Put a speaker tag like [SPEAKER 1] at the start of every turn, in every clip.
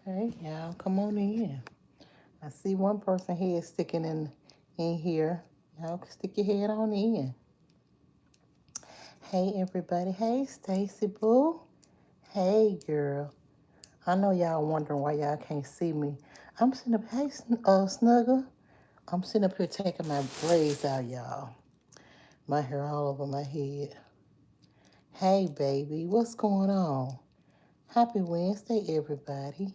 [SPEAKER 1] Hey, y'all, come on in. I see one person head sticking in here. Y'all can stick your head on in. Hey, everybody. Hey, Stacy Boo. Hey, girl. I know y'all wondering why y'all can't see me. I'm sitting up, hey, Snuggle. I'm sitting up here taking my braids out, y'all. My hair all over my head. Hey, baby, what's going on? Happy Wednesday, everybody.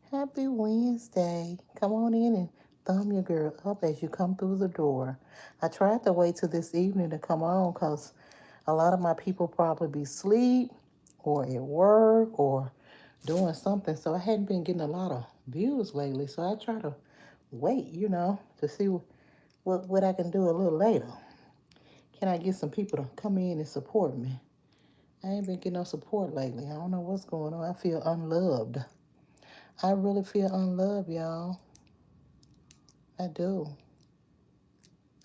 [SPEAKER 1] Happy Wednesday. Come on in and thumb your girl up as you come through the door. I tried to wait till this evening to come on because a lot of my people probably be asleep or at work or doing something. So I hadn't been getting a lot of views lately. So I try to wait, to see what I can do a little later. Can I get some people to come in and support me? I ain't been getting no support lately. I don't know what's going on. I feel unloved. I really feel unloved, y'all. I do.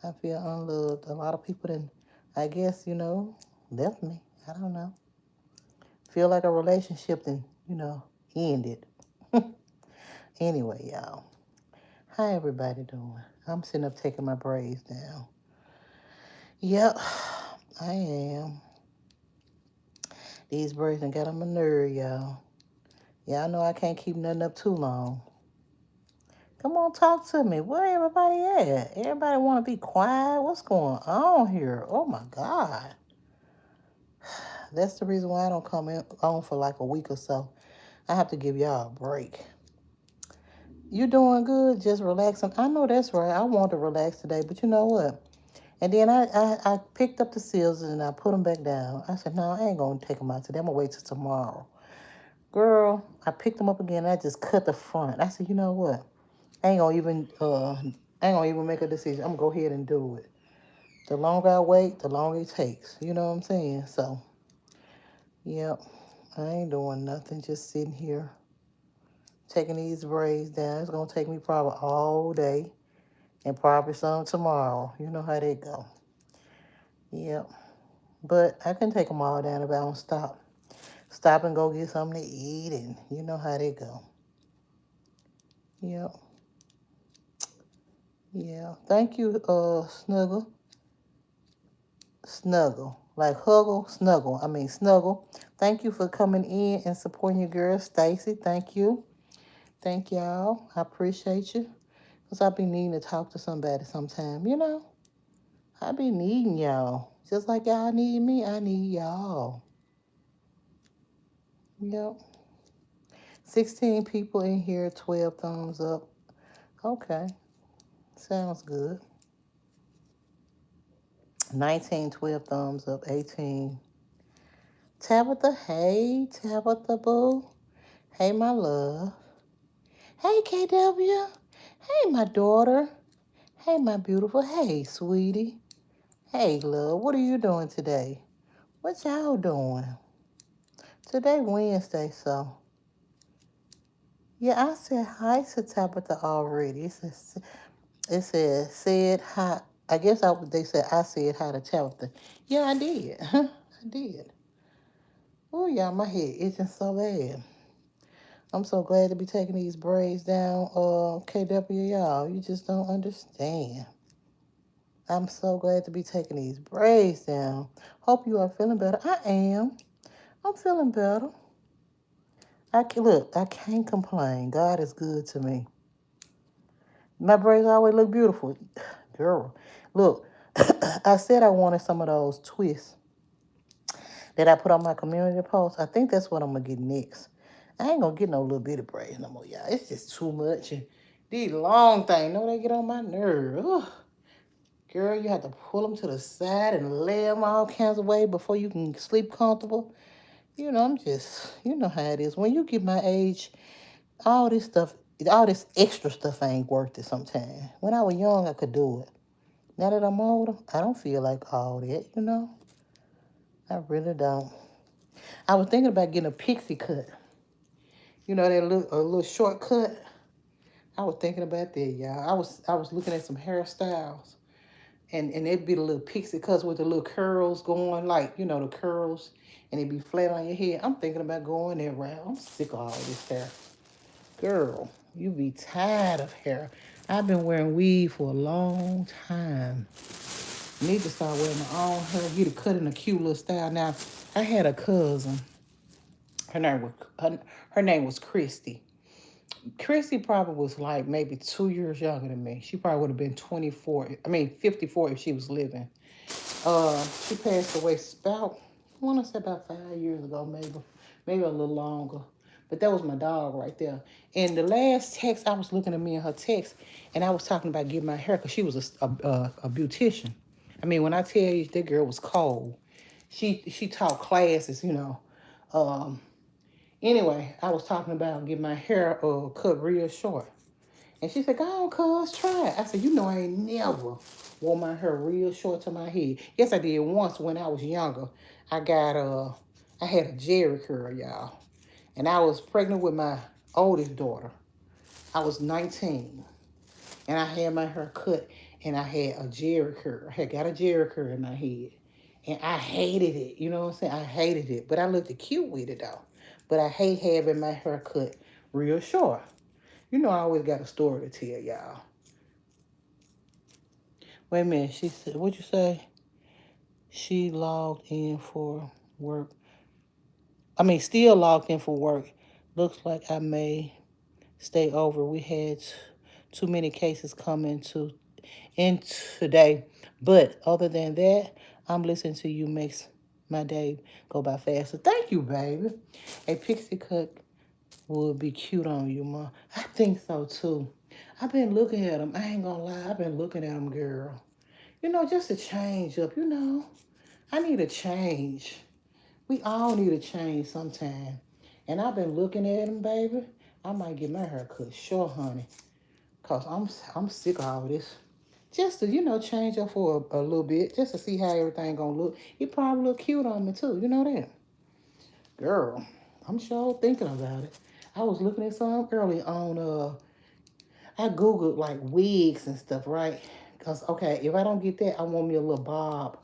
[SPEAKER 1] I feel unloved. A lot of people didn't, I guess, left me. I don't know. Feel like a relationship then, ended. Anyway, y'all. How everybody doing? I'm sitting up taking my braids down. Yep, I am. These braids done got on my nerve, y'all. Y'all know I can't keep nothing up too long. Come on, talk to me. Where everybody at? Everybody want to be quiet? What's going on here? Oh, my God. That's the reason why I don't come on for like a week or so. I have to give y'all a break. You doing good? Just relaxing. I know that's right. I want to relax today, but you know what? And then I picked up the scissors and I put them back down. I said, no, I ain't going to take them out today. I'm going to wait till tomorrow. Girl, I picked them up again and I just cut the front. I said, you know what? I ain't gonna even make a decision. I'm gonna go ahead and do it. The longer I wait, the longer it takes. You know what I'm saying? So, yep, I ain't doing nothing. Just sitting here taking these braids down. It's gonna take me probably all day and probably some tomorrow. You know how they go. Yep, but I can take them all down if I don't stop. Stop and go get something to eat, and you know how they go. Yep, yeah. Thank you, Snuggle. Like huggle, snuggle. I mean snuggle. Thank you for coming in and supporting your girl, Stacy. Thank you. Thank y'all. I appreciate you. Because I be needing to talk to somebody sometime, I be needing y'all. Just like y'all need me, I need y'all. Yep. 16 people in here, 12 thumbs up. Okay. Sounds good. 19, 12 thumbs up. 18. Tabitha, hey, Tabitha Boo. Hey, my love. Hey, KW. Hey, my daughter. Hey, my beautiful. Hey, sweetie. Hey, love. What are you doing today? What y'all doing? Today, Wednesday, so. Yeah, I said hi to Tabitha already. Said hi. I guess they said I said hi to Tabitha. Yeah, I did. I did. Oh, y'all, my head itching so bad. I'm so glad to be taking these braids down, KW, y'all. You just don't understand. I'm so glad to be taking these braids down. Hope you are feeling better. I am. I'm feeling better. Look, I can't complain. God is good to me. My braids always look beautiful. Girl, look, I said I wanted some of those twists that I put on my community post. I think that's what I'm going to get next. I ain't going to get no little bitty braids no more, y'all. It's just too much. And these long things, they get on my nerve. Ugh. Girl, you have to pull them to the side and lay them all kinds of way before you can sleep comfortable. You know how it is. When you get my age, all this stuff, all this extra stuff ain't worth it sometimes. When I was young, I could do it. Now that I'm older, I don't feel like all that. I really don't. I was thinking about getting a pixie cut. You know, that a little shortcut. I was thinking about that, y'all. I was looking at some hairstyles. And it'd be the little pixie cuts with the little curls going, like, the curls, and it'd be flat on your head. I'm thinking about going that route. I'm sick of all this hair. Girl, you be tired of hair. I've been wearing weave for a long time. Need to start wearing my own hair. Get it cut in a cute little style. Now, I had a cousin. Her name was Christy. Christy probably was like maybe 2 years younger than me. She probably would have been 24. I mean 54 if she was living. She passed away about, I want to say about 5 years ago, maybe a little longer. But that was my dog right there. And the last text, I was looking at me and her text, and I was talking about getting my hair because she was a beautician. I mean, when I tell you that girl was cold, she taught classes, you know. Um, anyway, I was talking about getting my hair cut real short. And she said, go on, cuz, try it. I said, you know, I ain't never wore my hair real short to my head. Yes, I did once when I was younger. I had a Jerry curl, y'all. And I was pregnant with my oldest daughter. I was 19. And I had my hair cut and I had a Jerry curl. I had got a Jerry curl in my head. And I hated it. You know what I'm saying? I hated it. But I looked cute with it, though. But I hate having my hair cut real short. You know I always got a story to tell y'all. Wait a minute. She said, what'd you say? She logged in for work. I mean, still logged in for work. Looks like I may stay over. We had too many cases coming in today. But other than that, I'm listening to you makes my day go by faster. Thank you, baby. A pixie cut would be cute on you, Ma. I think so, too. I've been looking at them. I ain't gonna lie. I've been looking at them, girl. You know, just to change up, you know. I need a change. We all need a change sometime. And I've been looking at them, baby. I might get my hair cut short, honey. Because I'm sick of all this. Just to, you know, change up for a little bit. Just to see how everything gonna look. It probably look cute on me, too. You know that? Girl, I'm sure thinking about it. I was looking at some early on, I Googled, like, wigs and stuff, right? Because, okay, if I don't get that, I want me a little bob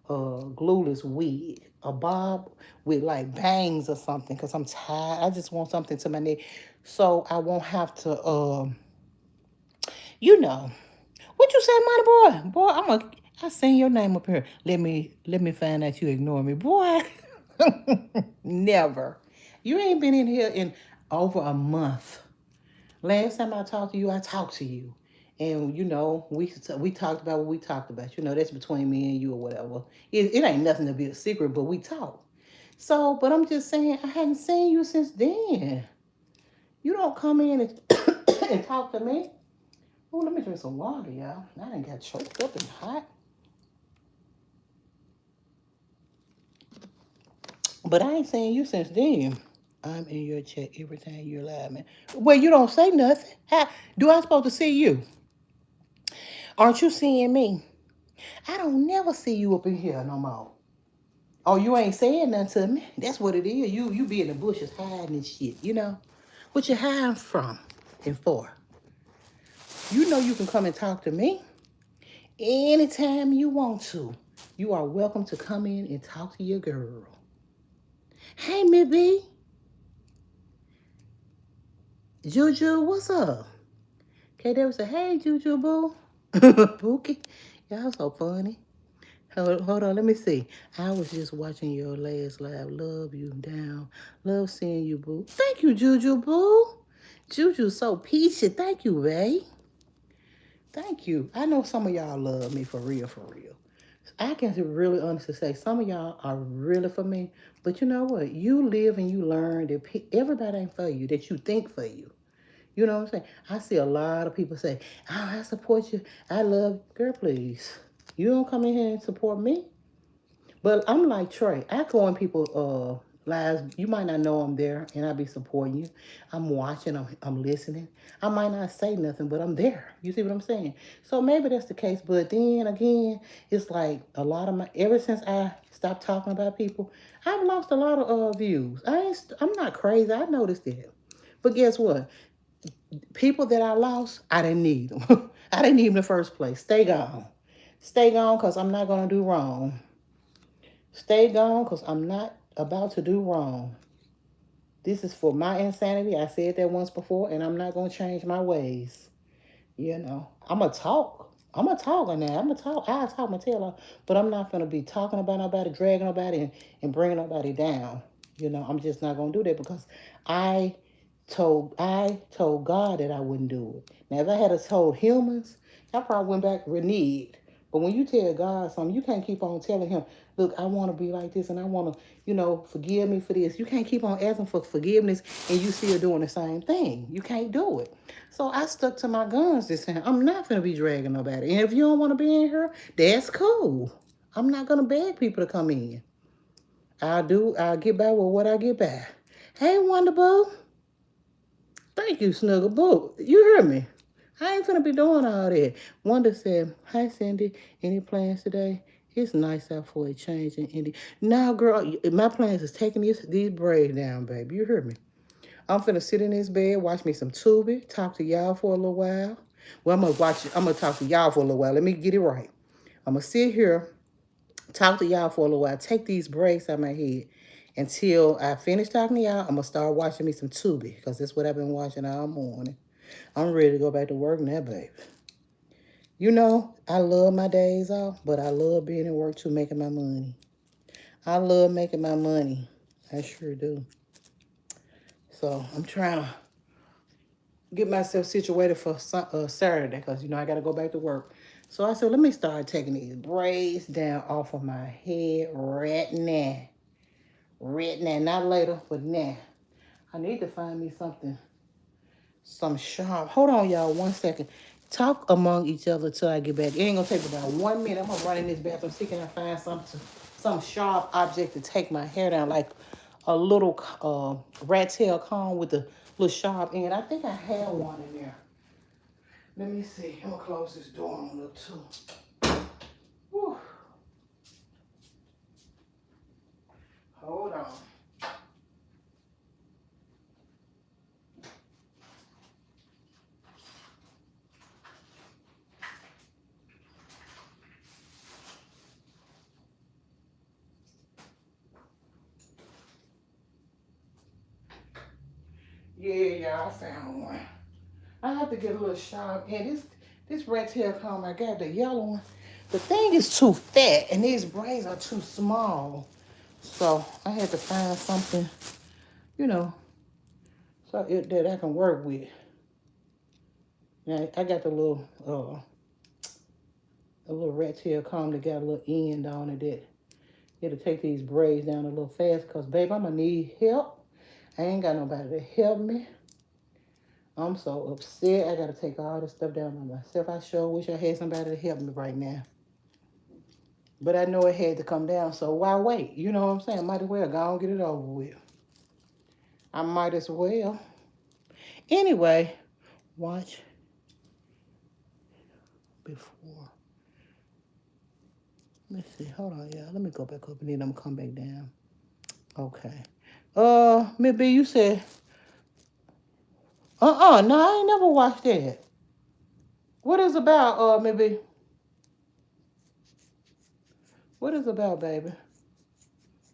[SPEAKER 1] glueless wig. A bob with like bangs or something because I'm tired. I just want something to my neck so I won't have to, you know. What you say, mighty boy? Boy, I seen your name up here. Let me find out you ignore me. Boy, never. You ain't been in here in over a month. Last time I talked to you, I talked to you. And, you know, we talked about what we talked about. You know, that's between me and you or whatever. It ain't nothing to be a secret, but we talk. So, but I'm just saying, I hadn't seen you since then. You don't come in and, and talk to me. Oh, let me drink some water, y'all. I done got choked up and hot. But I ain't seen you since then. I'm in your chat every time you're live, man. Well, you don't say nothing. How do I supposed to see you? Aren't you seeing me? I don't never see you up in here no more. Oh, you ain't saying nothing to me. That's what it is. You be in the bushes hiding and shit, you know? What you hiding from and for? You know you can come and talk to me anytime you want to. You are welcome to come in and talk to your girl. Hey, Miss B. Juju, what's up? Okay, there was a hey, Juju, boo. Pookie. Y'all so funny. Hold on, let me see. I was just watching your last live. Love you down. Love seeing you, boo. Thank you, Juju, boo. Juju's so peachy. Thank you, Ray. Thank you. I know some of y'all love me for real, for real. I can really honestly say some of y'all are really for me. But you know what? You live and you learn that everybody ain't for you, that you think for you. You know what I'm saying? I see a lot of people say, oh, I support you. I love you. Girl, please. You don't come in here and support me. But I'm like Trey. I go in people's lives. You might not know I'm there, and I be supporting you. I'm watching. I'm listening. I might not say nothing, but I'm there. You see what I'm saying? So maybe that's the case. But then again, it's like a lot of ever since I stopped talking about people, I've lost a lot of views. I'm not crazy. I noticed that. But guess what? People that I lost, I didn't need them. I didn't need them in the first place. Stay gone. Stay gone because I'm not going to do wrong. Stay gone because I'm not about to do wrong. This is for my insanity. I said that once before, and I'm not going to change my ways. You know, I'm going to talk. I'm going to talk on that. I'm going to talk. I'll talk my tail off. But I'm not going to be talking about nobody, dragging nobody, and bringing nobody down. You know, I'm just not going to do that because I I told God that I wouldn't do it. Now, if I had told humans, I probably went back reneged. But when you tell God something, you can't keep on telling him, look, I want to be like this and I want to, forgive me for this. You can't keep on asking for forgiveness and you still doing the same thing. You can't do it. So I stuck to my guns this time. I'm not going to be dragging nobody. And if you don't want to be in here, that's cool. I'm not going to beg people to come in. I'll get by with what I get by. Hey, Wonderful. Thank you, Snuggle Boo. You hear me? I ain't finna be doing all that. Wanda said, hi, Cindy. Any plans today? It's nice out for a change in Indy. Now, girl, my plans is taking these braids down, baby. You hear me? I'm finna sit in this bed, watch me some Tubi, talk to y'all for a little while. Well, I'm gonna talk to y'all for a little while. Let me get it right. I'm gonna sit here, talk to y'all for a little while, take these braids out of my head. Until I finish talking to y'all, I'm gonna start watching me some Tubi, because that's what I've been watching all morning. I'm ready to go back to work now, baby. You know, I love my days off, but I love being at work too, making my money. I love making my money. I sure do. So I'm trying to get myself situated for Saturday because, I got to go back to work. So I said, let me start taking these braids down off of my head right now. Right now. Not later, but now. I need to find me some sharp. Hold on, y'all, 1 second. Talk among each other till I get back. It ain't gonna take about 1 minute. I'm gonna run in this bathroom, see can I find some sharp object to take my hair down, like a little rat tail comb with a little sharp end. I think I had one in there. Let me see. I'm gonna close this door on up too. Whew. Hold on. Yeah, I found one. I have to get a little sharp. And this rat tail comb I got, the yellow one, the thing is too fat and these braids are too small. So I had to find something, that I can work with. Now I got the a little rat tail comb that got a little end on it that it'll take these braids down a little fast because, babe, I'm gonna need help. I ain't got nobody to help me. I'm so upset. I gotta take all this stuff down by myself. I sure wish I had somebody to help me right now. But I know it had to come down, so why wait? You know what I'm saying? Might as well go and get it over with. I might as well. Anyway, watch before. Let's see. Hold on, y'all. Let me go back up and then I'm gonna come back down. Okay. Miss B, you said, no, I ain't never watched that. What is about, Miss B? What is about, baby?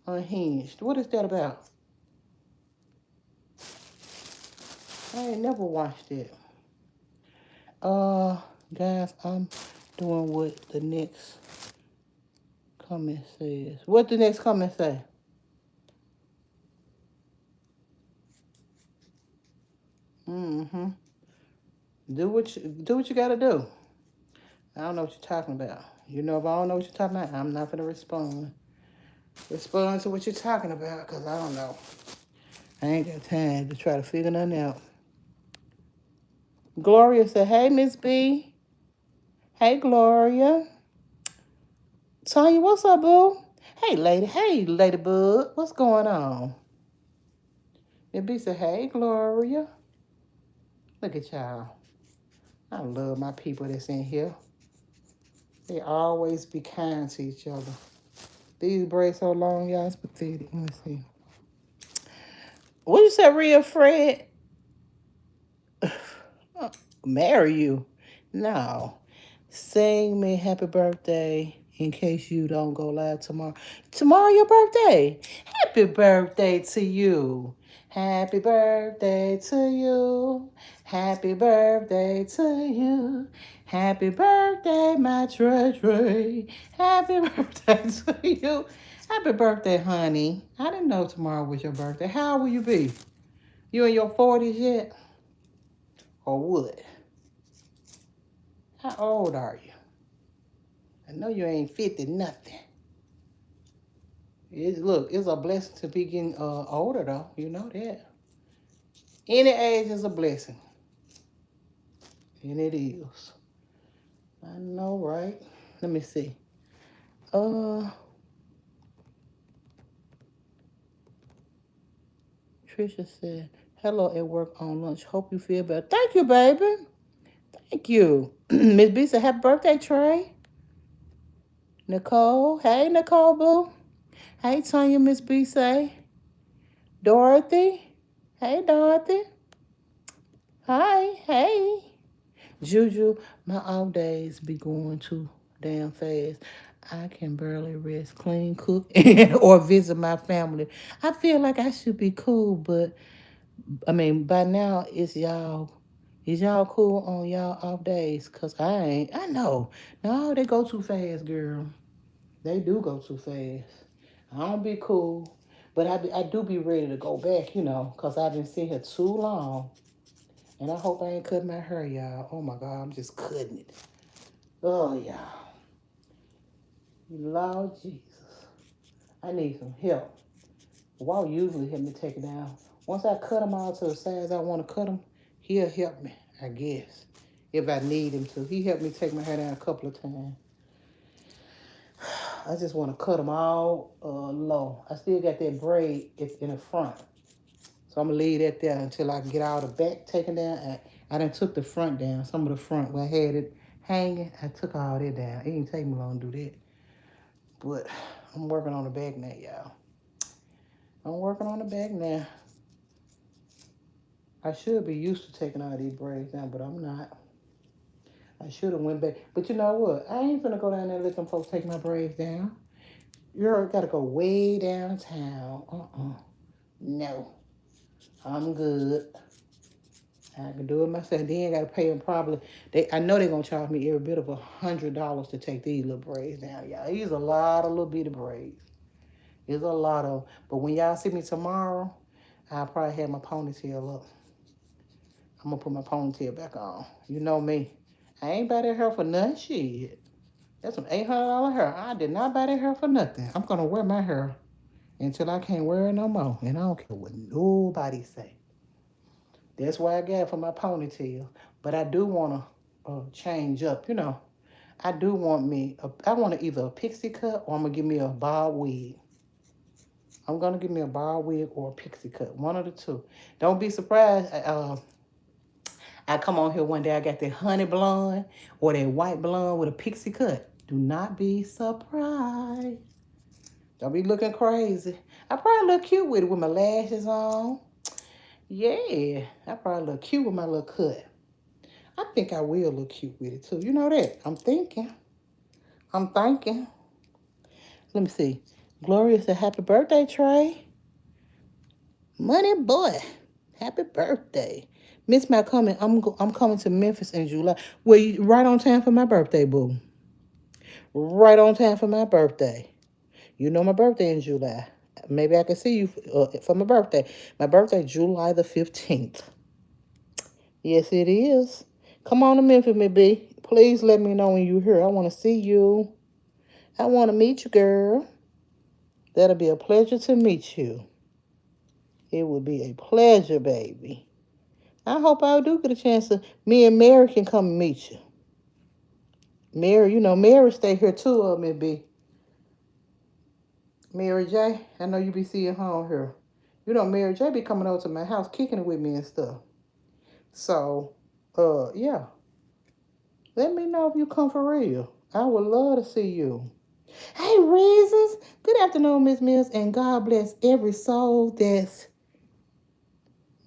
[SPEAKER 1] Unhinged. What is that about? I ain't never watched it. Guys, I'm doing what the next comment says. What the next comment say? Mm-hmm. Do what you gotta do. I don't know what you're talking about. If I don't know what you're talking about, I'm not gonna respond. Respond to what you're talking about, because I don't know. I ain't got time to try to figure nothing out. Gloria said, hey, Miss B. Hey, Gloria. Tanya, what's up, boo? Hey, lady. Hey, ladybug. What's going on? Miss B said, hey, Gloria. Look at y'all. I love my people that's in here. They always be kind to each other. These braids so long, y'all, it's pathetic. Let me see. What you say, real Fred? Marry you? No. Sing me happy birthday in case you don't go live tomorrow. Tomorrow your birthday. Happy birthday to you. Happy birthday to you. Happy birthday to you. Happy birthday, my Trey. Happy birthday to you. Happy birthday, honey. I didn't know tomorrow was your birthday. How old will you be? You in your 40s yet? Or what? How old are you? I know you ain't 50 nothing. Look, it's a blessing to be getting older, though. You know that. Any age is a blessing. And it is. I know, right? Let me see. Trisha said, hello at work on lunch. Hope you feel better. Thank you, baby. Thank you. Miss B said, happy birthday, Trey. Nicole. Hey, Nicole Boo. Hey, Tanya, Miss B say. Dorothy. Hey, Dorothy. Hi. Hey. Juju, my off days be going too damn fast. I can barely rest, clean, cook, or visit my family. I feel like I should be cool, but I mean, by now it's y'all. Is y'all cool on y'all off days? Cause I ain't. I know. No, they go too fast, girl. They do go too fast. I don't be cool, but I do be ready to go back, cause I've been sitting here too long. And I hope I ain't cutting my hair, y'all. Oh my God, I'm just cutting it. Oh, y'all. Lord Jesus. I need some help. Walt usually help me take it down. Once I cut them all to the size I want to cut them, he'll help me, I guess. If I need him to. He helped me take my hair down a couple of times. I just want to cut them all low. I still got that braid in the front. So I'm going to leave that there until I can get all the back taken down. I done took the front down. Some of the front where I had it hanging, I took all that down. It didn't take me long to do that. But I'm working on the back now, y'all. I'm working on the back now. I should be used to taking all these braids down, but I'm not. I should have went back. But you know what? I ain't finna go down there and let them folks take my braids down. You gotta go way downtown. No. I'm good. I can do it myself. Then I gotta pay them probably. I know they're gonna charge me every bit of $100 to take these little braids down, y'all. These a lot of little bitty braids. It's a lot of. But when y'all see me tomorrow, I'll probably have my ponytail up. I'm gonna put my ponytail back on. You know me. I ain't buy that hair for nothing. Shit. That's some $800 hair. I did not buy that hair for nothing. I'm gonna wear my hair until I can't wear it no more. And I don't care what nobody say. That's why I got it for my ponytail. But I do wanna change up. I do want I want either a pixie cut or I'm gonna give me a bob wig. I'm gonna give me a bob wig or a pixie cut. One of the two. Don't be surprised. I come on here one day, I got that honey blonde or that white blonde with a pixie cut. Do not be surprised. Don't be looking crazy. I probably look cute with it with my lashes on. Yeah, I probably look cute with my little cut. I think I will look cute with it too. You know that? I'm thinking. Let me see. Gloria said, happy birthday, Trey. Money boy. Happy birthday. Miss my coming. I'm coming to Memphis in July. Well, you right on time for my birthday, boo. Right on time for my birthday. You know my birthday in July. Maybe I can see you for my birthday. My birthday, July the 15th. Yes, it is. Come on to Memphis, me B. Please let me know when you're here. I want to see you. I want to meet you, girl. That'll be a pleasure to meet you. It would be a pleasure, baby. I hope I do get a chance to. Me and Mary can come and meet you. Mary, Mary stay here too, me B. Mary J, I know you be seeing her on here. Mary J be coming over to my house, kicking it with me and stuff. So, yeah. Let me know if you come for real. I would love to see you. Hey, Reasons. Good afternoon, Miss Mills, and God bless every soul that's,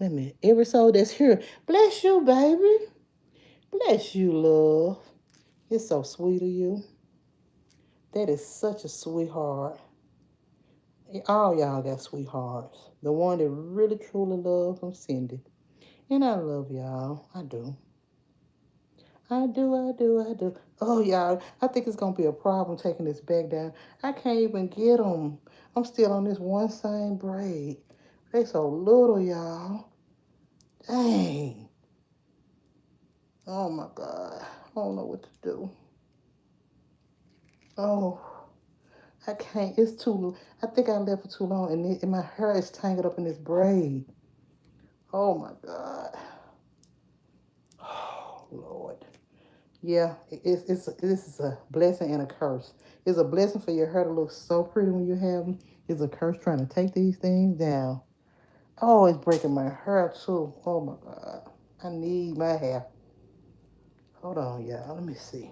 [SPEAKER 1] every soul that's here. Bless you, baby. Bless you, love. It's so sweet of you. That is such a sweetheart. All y'all got sweethearts. The one that really truly love from Cindy. And I love y'all. I do. I do, I do, I do. Oh, y'all, I think it's going to be a problem taking this back down. I can't even get them. I'm still on this one same braid. They so little, y'all. Dang. Oh, my God. I don't know what to do. Oh, I can't. It's too, I think I left it too long, and my hair is tangled up in this braid. Oh, my God. Oh, Lord. Yeah, this is a blessing and a curse. It's a blessing for your hair to look so pretty when you have them. It's a curse trying to take these things down. Oh, it's breaking my hair too. Oh my God. I need my hair. Hold on, y'all. Let me see.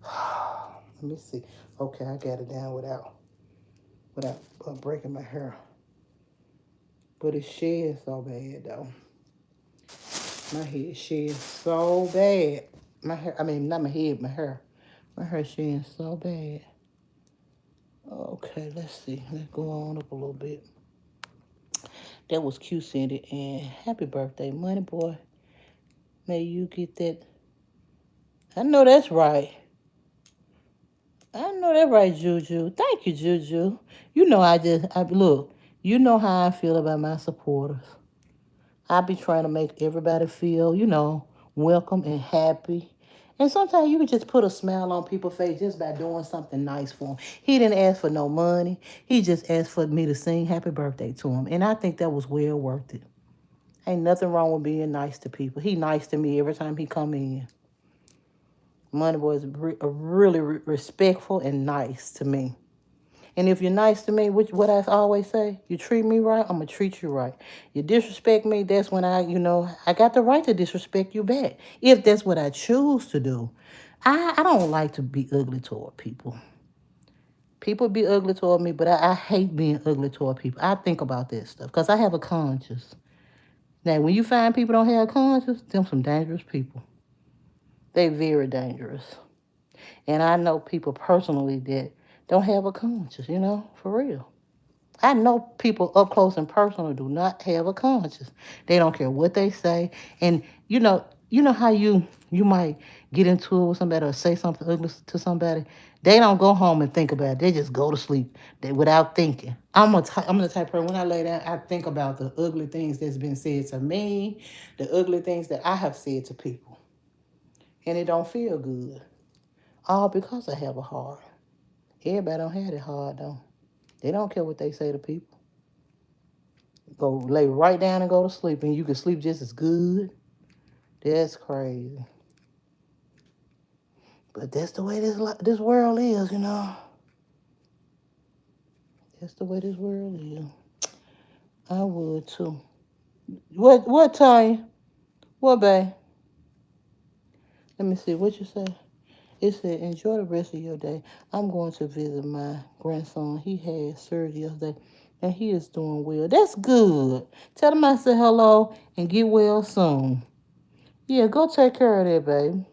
[SPEAKER 1] Let me see. Okay, I got it down without breaking my hair. But it sheds so bad though. My head sheds so bad. My hair, I mean, not my head, my hair. My hair sheds so bad. Okay, let's see. Let's go on up a little bit. That was cute, Cindy. And happy birthday, Money Boy. May you get that. I know that's right. I know that's right, Juju. Thank you, Juju. You know look, you know how I feel about my supporters. I be trying to make everybody feel, welcome and happy. And sometimes you can just put a smile on people's face just by doing something nice for them. He didn't ask for no money. He just asked for me to sing happy birthday to him. And I think that was well worth it. Ain't nothing wrong with being nice to people. He nice to me every time he come in. Money Boy is really respectful and nice to me. And if you're nice to me, which what I always say, you treat me right, I'm gonna treat you right. You disrespect me, that's when I got the right to disrespect you back. If that's what I choose to do. I don't like to be ugly toward people. People be ugly toward me, but I hate being ugly toward people. I think about that stuff because I have a conscience. Now, when you find people don't have a conscience, them some dangerous people. They very dangerous. And I know people personally that don't have a conscience, for real. I know people up close and personal do not have a conscience. They don't care what they say. And you know how you might get into it with somebody or say something ugly to somebody. They don't go home and think about it. They just go to sleep without thinking. I'm the type of person when I lay down, I think about the ugly things that's been said to me, the ugly things that I have said to people, and it don't feel good. All because I have a heart. Everybody don't have it hard though. They don't care what they say to people. Go lay right down and go to sleep, and you can sleep just as good. That's crazy. But that's the way this world is. That's the way this world is. I would too. What time? What, babe? Let me see. What you say? It said, enjoy the rest of your day. I'm going to visit my grandson. He had surgery yesterday, and he is doing well. That's good. Tell him I said hello and get well soon. Yeah, go take care of that, baby.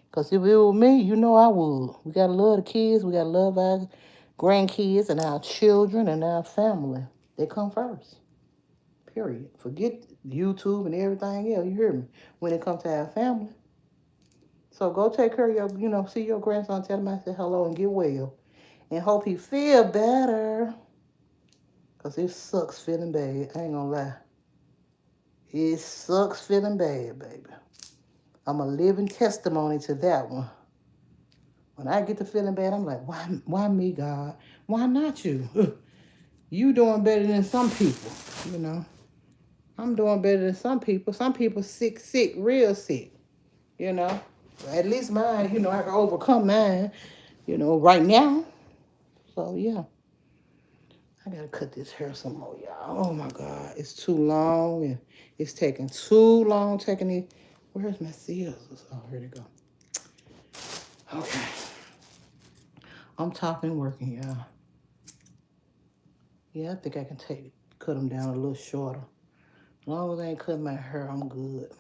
[SPEAKER 1] Because if it were me, I would. We got to love the kids. We got to love our grandkids and our children and our family. They come first. Period. Forget YouTube and everything else. You hear me? When it comes to our family. So go take care of see your grandson, tell him I said hello and get well. And hope he feel better. Because it sucks feeling bad. I ain't gonna lie. It sucks feeling bad, baby. I'm a living testimony to that one. When I get to feeling bad, I'm like, why me, God? Why not you? You doing better than some people. I'm doing better than some people. Some people sick, real sick, you know. At least mine, I can overcome mine, right now. So, yeah. I got to cut this hair some more, y'all. Oh, my God. It's too long, and it's taking too long taking it. Where's my scissors? Oh, here they go. Okay. I'm talking working, y'all. Yeah, I think I can cut them down a little shorter. As long as I ain't cutting my hair, I'm good.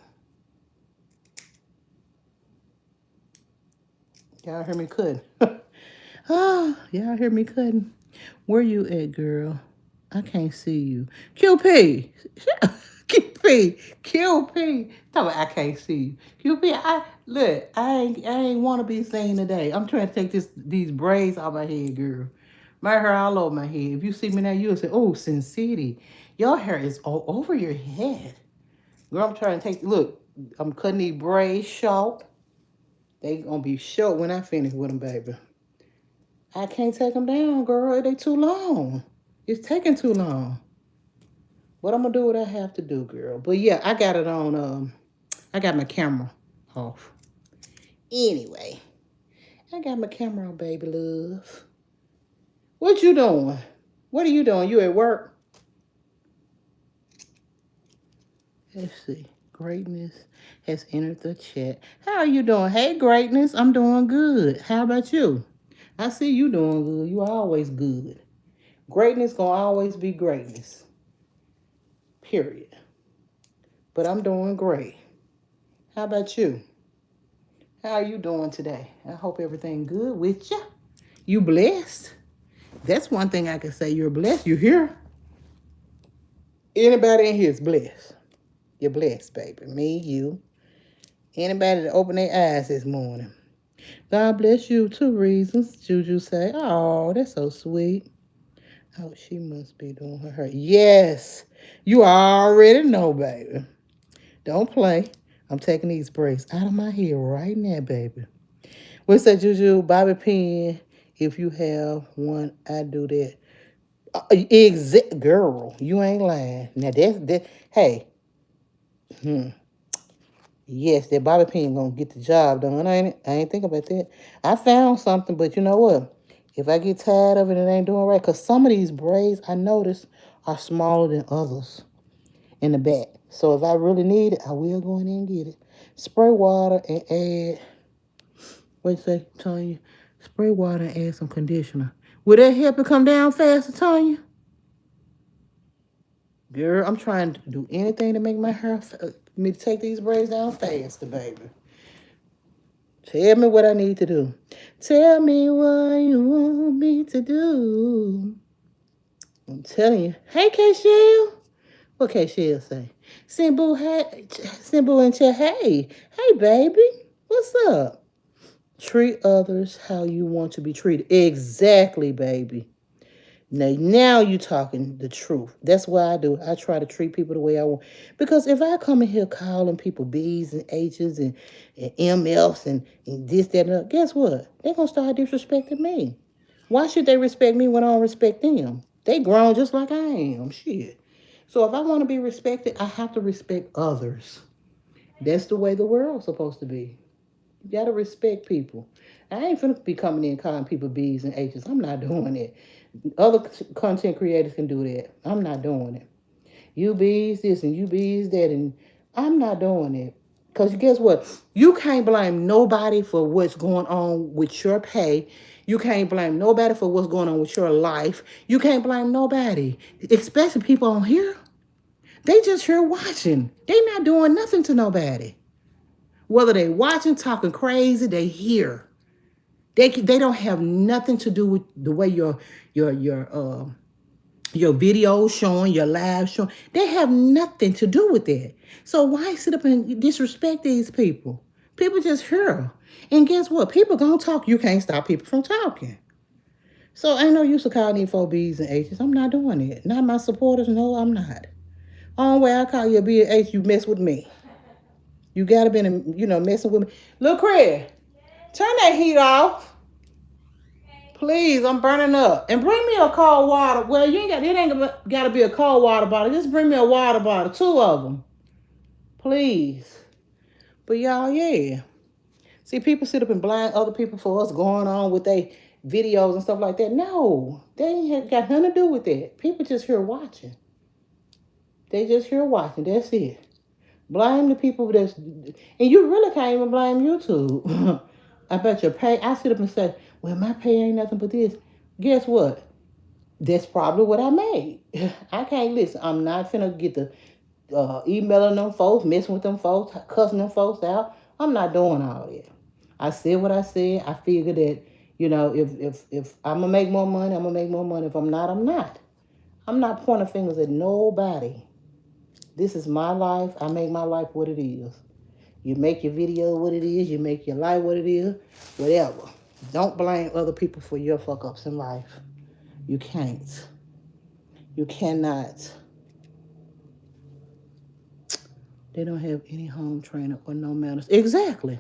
[SPEAKER 1] Y'all hear me cutting? Y'all hear me cutting? Where you at, girl? I can't see you. QP. QP. QP. Tell me I can't see you. QP, look, I ain't wanna be seen today. I'm trying to take these braids out my head, girl. My hair all over my head. If you see me now, you'll say, oh, Sin City. Your hair is all over your head. Girl, I'm trying to look, I'm cutting these braids short. They gonna be short when I finish with them, baby. I can't take them down, girl. They too long. It's taking too long. But I'm gonna do what I have to do, girl. But yeah, I got it on. I got my camera off. Anyway, I got my camera on, baby love. What you doing? What are you doing? You at work? Let's see. Greatness has entered the chat. How are you doing? Hey, Greatness. I'm doing good. How about you? I see you doing good. You always good. Greatness gonna always be greatness. Period. But I'm doing great. How about you? How are you doing today? I hope everything good with you. You blessed? That's one thing I can say. You're blessed. You here? Anybody in here is blessed. You're blessed, baby. Me, you. Anybody that opened their eyes this morning. God bless you. 2 reasons. Juju say, oh, that's so sweet. Oh, she must be doing her hair. Yes. You already know, baby. Don't play. I'm taking these braids out of my hair right now, baby. What's that, Juju? Bobby pin. If you have one, I do that. Girl, you ain't lying. Now that. Hey, yes, that bobby pin gonna get the job done, ain't it? I ain't think about that. I found something, but you know what? If I get tired of it, it ain't doing right. Cause some of these braids I noticed are smaller than others in the back. So if I really need it, I will go in there and get it. Spray water and add. Wait a second, Tanya. Spray water and add some conditioner. Will that help it come down faster, Tanya? Girl, I'm trying to do anything to make my hair, me to take these braids down faster, baby. Tell me what I need to do. Tell me what you want me to do. I'm telling you. Hey, K-Shell. What K-Shell say? Simbu, hey, Simbu and Chet, hey, baby. What's up? Treat others how you want to be treated. Exactly, baby. Now you talking the truth. That's what I do. I try to treat people the way I want. Because if I come in here calling people B's and H's and MFs and this, that, and that, guess what? They're going to start disrespecting me. Why should they respect me when I don't respect them? They grown just like I am. Shit. So if I want to be respected, I have to respect others. That's the way the world's supposed to be. You got to respect people. I ain't finna be coming in calling people B's and H's. I'm not doing it. Other content creators can do that. I'm not doing it. You bees this and you bees that, and I'm not doing it. Because guess what? You can't blame nobody for what's going on with your pay. You can't blame nobody for what's going on with your life. You can't blame nobody, especially people on here. They just here watching. They not doing nothing to nobody. Whether they watching, talking crazy, they here. They don't have nothing to do with the way your videos showing, your live showing. They have nothing to do with that. So why sit up and disrespect these people? People just hear. And guess what? People gonna talk. You can't stop people from talking. So ain't no use to calling these 4Bs and H's. I'm not doing it. Not my supporters. No, I'm not. Only way I call you a B and H, you mess with me. You gotta be, messing with me. Look, Craig, turn that heat off. Please, I'm burning up. And bring me a cold water. Well, it ain't got to be a cold water bottle. Just bring me a water bottle. 2 of them. Please. But y'all, yeah. See, people sit up and blind other people for what's going on with their videos and stuff like that. No, they ain't got nothing to do with that. People just here watching. They just here watching. That's it. Blame the people that's... And you really can't even blame YouTube. I bet your pay... I sit up and say, well, my pay ain't nothing but this. Guess what? That's probably what I made. I can't listen. I'm not finna get the emailing them folks, messing with them folks, cussing them folks out. I'm not doing all that. I said what I said. I figured that, You know, if I'm gonna make more money, I'm gonna make more money. If I'm not, I'm not. I'm not pointing fingers at nobody. This is my life. I make my life what it is. You make your video what it is. You make your life what it is. Whatever. Don't blame other people for your fuck ups in life. You can't. You cannot. They don't have any home trainer or no manners. Exactly.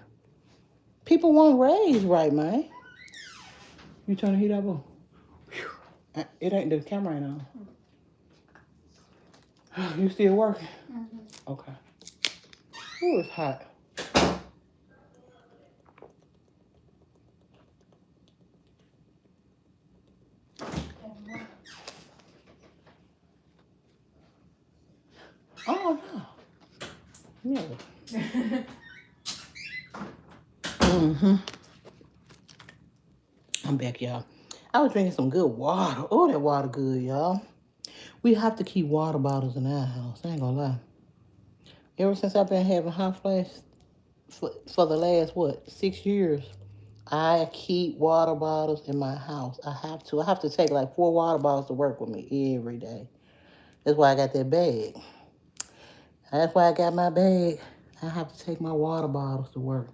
[SPEAKER 1] People won't raise right, man. You turn the heat up on? It ain't the camera ain't on. You still working? Mm-hmm. Okay. Ooh, it's hot. Oh no. Never. Mm-hmm. I'm back, y'all. I was drinking some good water. Oh, that water good, y'all. We have to keep water bottles in our house. I ain't gonna lie. Ever since I've been having hot flashes for the last, 6 years, I keep water bottles in my house. I have to. I have to take like 4 water bottles to work with me every day. That's why I got that bag. That's why I got my bag. I have to take my water bottles to work.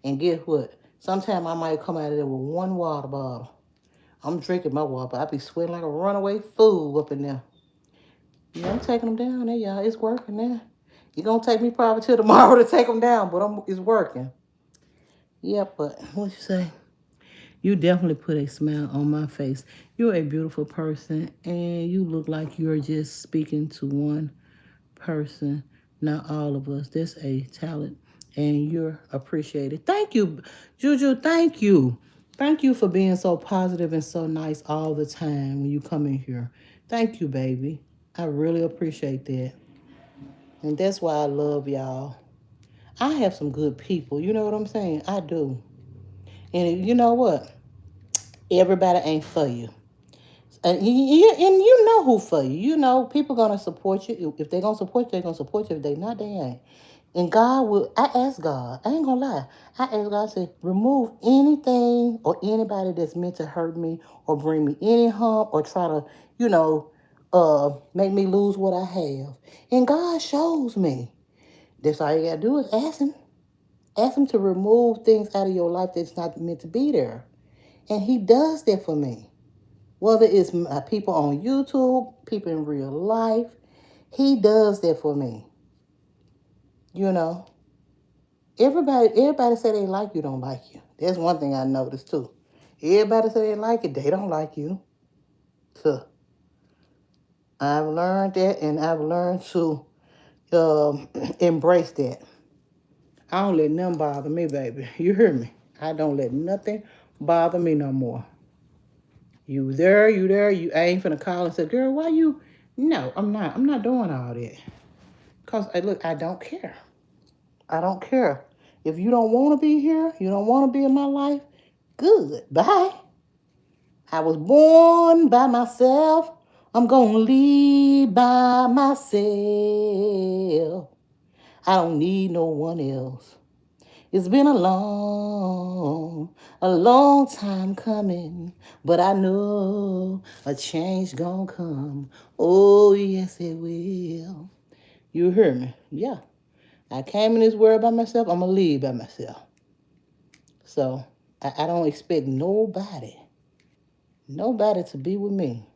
[SPEAKER 1] And guess what? Sometimes I might come out of there with 1 water bottle. I'm drinking my water, but I be sweating like a runaway fool up in there. Yeah, I'm taking them down there, y'all. It's working now. It's going to take me probably till tomorrow to take them down, but it's working. Yeah, but what you say? You definitely put a smile on my face. You're a beautiful person, and you look like you're just speaking to one person, not all of us. That's a talent, and you're appreciated. Thank you, Juju. Thank you. Thank you for being so positive and so nice all the time when you come in here. Thank you, baby. I really appreciate that. And that's why I love y'all. I have some good people. You know what I'm saying? I do. And you know what? Everybody ain't for you. And you know who for you. You know, people going to support you. If they're going to support you, they're going to support you. If they not, they ain't. And God will, I ask God, I ain't going to lie. I ask God, I say, remove anything or anybody that's meant to hurt me or bring me any harm or try to, make me lose what I have. And God shows me. That's all you got to do is ask Him. Ask Him to remove things out of your life that's not meant to be there. And He does that for me. Whether it's people on YouTube, people in real life, He does that for me. You know, everybody say they like you, don't like you. That's one thing I noticed too. Everybody say they like it, they don't like you. So I've learned that, and I've learned to embrace that. I don't let nothing bother me, baby. You hear me? I don't let nothing bother me no more. You there, you ain't finna call and say, girl, why you? No, I'm not. I'm not doing all that. Because, look, I don't care. I don't care. If you don't want to be here, you don't want to be in my life, good. Bye. I was born by myself. I'm going to leave by myself. I don't need no one else. It's been a long time coming, but I know a change gonna come. Oh, yes, it will. You hear me? Yeah. I came in this world by myself. I'm going to leave by myself. So I don't expect nobody to be with me.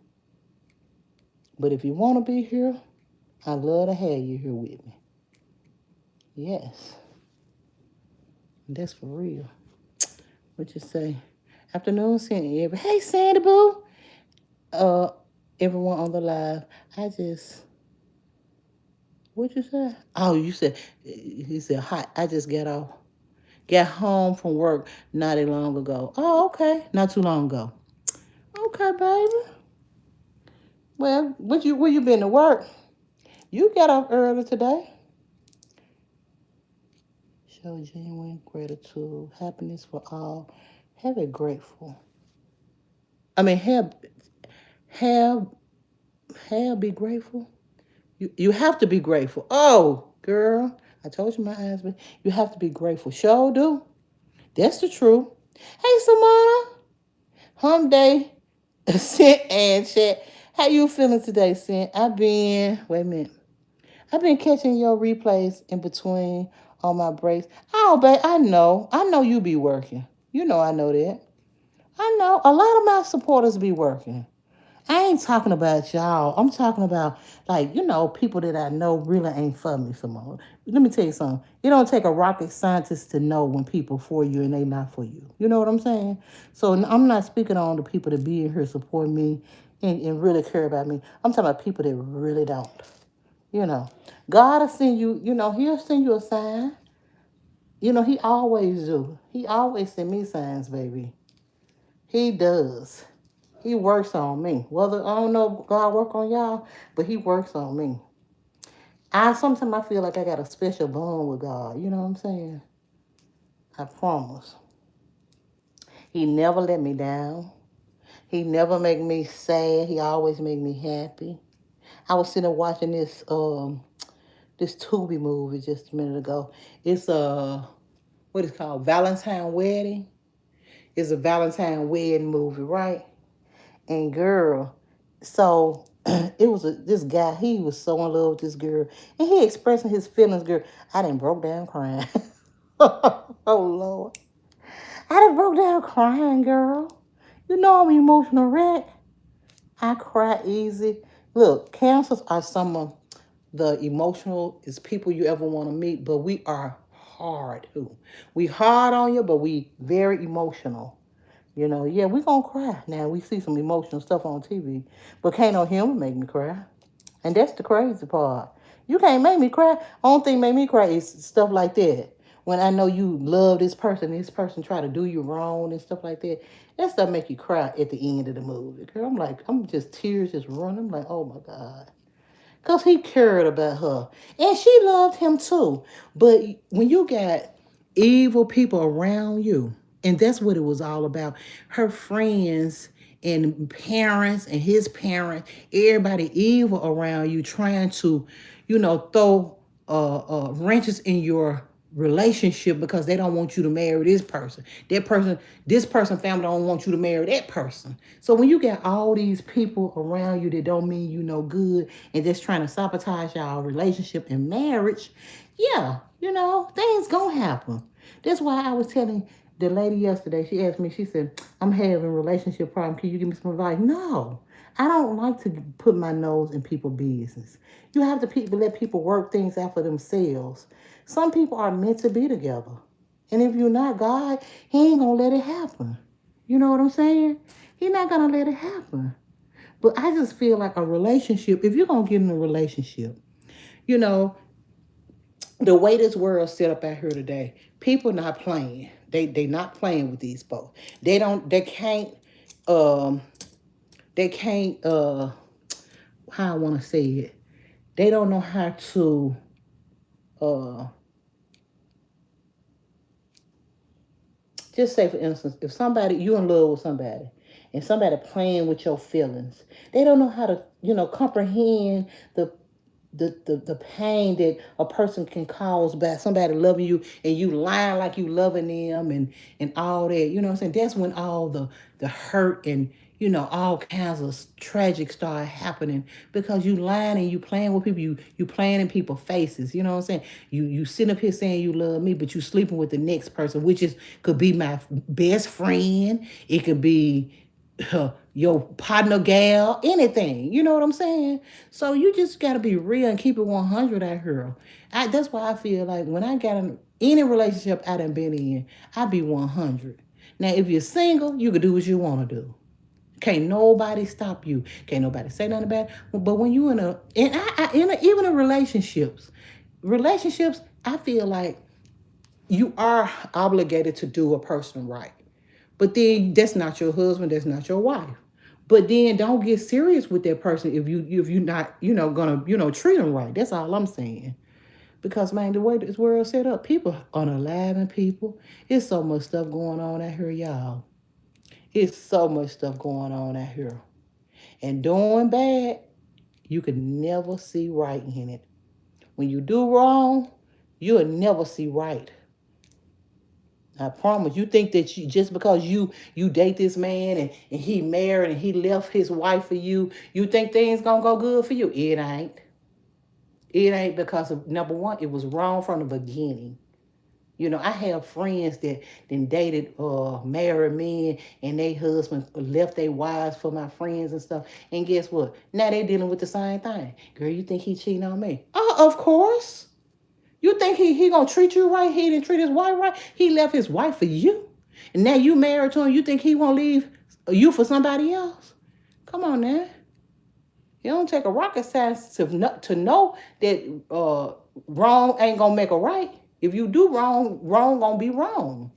[SPEAKER 1] But if you want to be here, I'd love to have you here with me. Yes. That's for real. What you say? Afternoon, Sandy. Hey, Sandy Boo. Everyone on the live. What you say? Oh, you said, he said, hot. I just got home from work not that long ago. Oh, okay. Not too long ago. Okay, baby. Well, where you been to work? You got off early today. Show genuine gratitude, happiness for all. Have a grateful. I mean, be grateful. You have to be grateful. Oh, girl, I told you my husband. You have to be grateful. Sure do. That's the truth. Hey, Simona. Hump day. Sent and chat. How you feeling today, Sent? Wait a minute. I've been catching your replays in between on my breaks. Oh, babe, I know you be working. You know I know that. I know a lot of my supporters be working. I ain't talking about y'all. I'm talking about like, people that I know really ain't for me, Simone. Let me tell you something. It don't take a rocket scientist to know when people for you and they not for you. You know what I'm saying? So I'm not speaking on the people that be in here support me and really care about me. I'm talking about people that really don't. You know. God will send you, he'll send you a sign. He always do. He always send me signs, baby. He does. He works on me. Whether I don't know if God work on y'all, but he works on me. I sometimes I feel like I got a special bond with God. You know what I'm saying? I promise. He never let me down. He never make me sad. He always make me happy. I was sitting there watching this Tubi movie just a minute ago. It's what is it called Valentine Wedding. It's a Valentine wedding movie, right? And girl, so it was this guy. He was so in love with this girl, and he expressing his feelings. Girl, I didn't broke down crying. Oh Lord, I done broke down crying, girl. You know I'm an emotional wreck. I cry easy. Look, cancers are some of the emotional is people you ever want to meet, but we are hard too. We hard on you, but we very emotional. Yeah, we gonna cry. Now we see some emotional stuff on TV, but can't no human make me cry. And that's the crazy part. You can't make me cry. Only thing make me cry is stuff like that. When I know you love this person try to do you wrong and stuff like that. That stuff make you cry at the end of the movie. Girl, I'm just tears just running. I'm like, oh my God. Because he cared about her. And she loved him too. But when you got evil people around you, and that's what it was all about. Her friends and parents and his parents, everybody evil around you trying to, throw wrenches in your relationship because they don't want you to marry this person. This person family don't want you to marry that person. So when you got all these people around you that don't mean you no good and just trying to sabotage y'all relationship and marriage, yeah, things gonna happen. That's why I was telling the lady yesterday, she asked me, she said, I'm having a relationship problem. Can you give me some advice? No. I don't like to put my nose in people's business. You have to let people work things out for themselves. Some people are meant to be together. And if you're not God, he ain't going to let it happen. You know what I'm saying? He's not going to let it happen. But I just feel like a relationship, if you're going to get in a relationship, you know, the way this world's set up out here today, people not playing. They not playing with these folks. Um they can't how I want to say it. They don't know how to uh just say for instance, if somebody you in love with somebody and somebody playing with your feelings, they don't know how to, comprehend the pain that a person can cause by somebody loving you and you lying like you loving them and all that. You know what I'm saying? That's when all the hurt and all kinds of tragic start happening because you lying and you playing with people, you playing in people's faces. You know what I'm saying? You sitting up here saying you love me, but you sleeping with the next person, which is could be my best friend. It could be your partner gal, anything. You know what I'm saying? So you just got to be real and keep it 100 out here. That's why I feel like when I got in any relationship I done been in, I be 100. Now, if you're single, you can do what you want to do. Can't nobody stop you. Can't nobody say nothing about it. But when you even in relationships, I feel like you are obligated to do a person right. But then that's not your husband, that's not your wife. But then don't get serious with that person if you're not, gonna, treat them right. That's all I'm saying. Because man, the way this world set up, people unaliving people. It's so much stuff going on out here, y'all. It's so much stuff going on out here. And doing bad, you can never see right in it. When you do wrong, you'll never see right. I promise. You think that you just because you date this man and he married and he left his wife for you think things gonna go good for you? It ain't. It ain't because of number one, it was wrong from the beginning. I have friends that then dated married men and they husbands left their wives for my friends and stuff. And guess what? Now they dealing with the same thing. Girl, you think he cheating on me? Oh, of course. You think he gonna treat you right? He didn't treat his wife right. He left his wife for you, and now you married to him. You think he won't leave you for somebody else? Come on now. It don't take a rocket science to know that wrong ain't gonna make a right. If you do wrong, wrong gonna be wrong.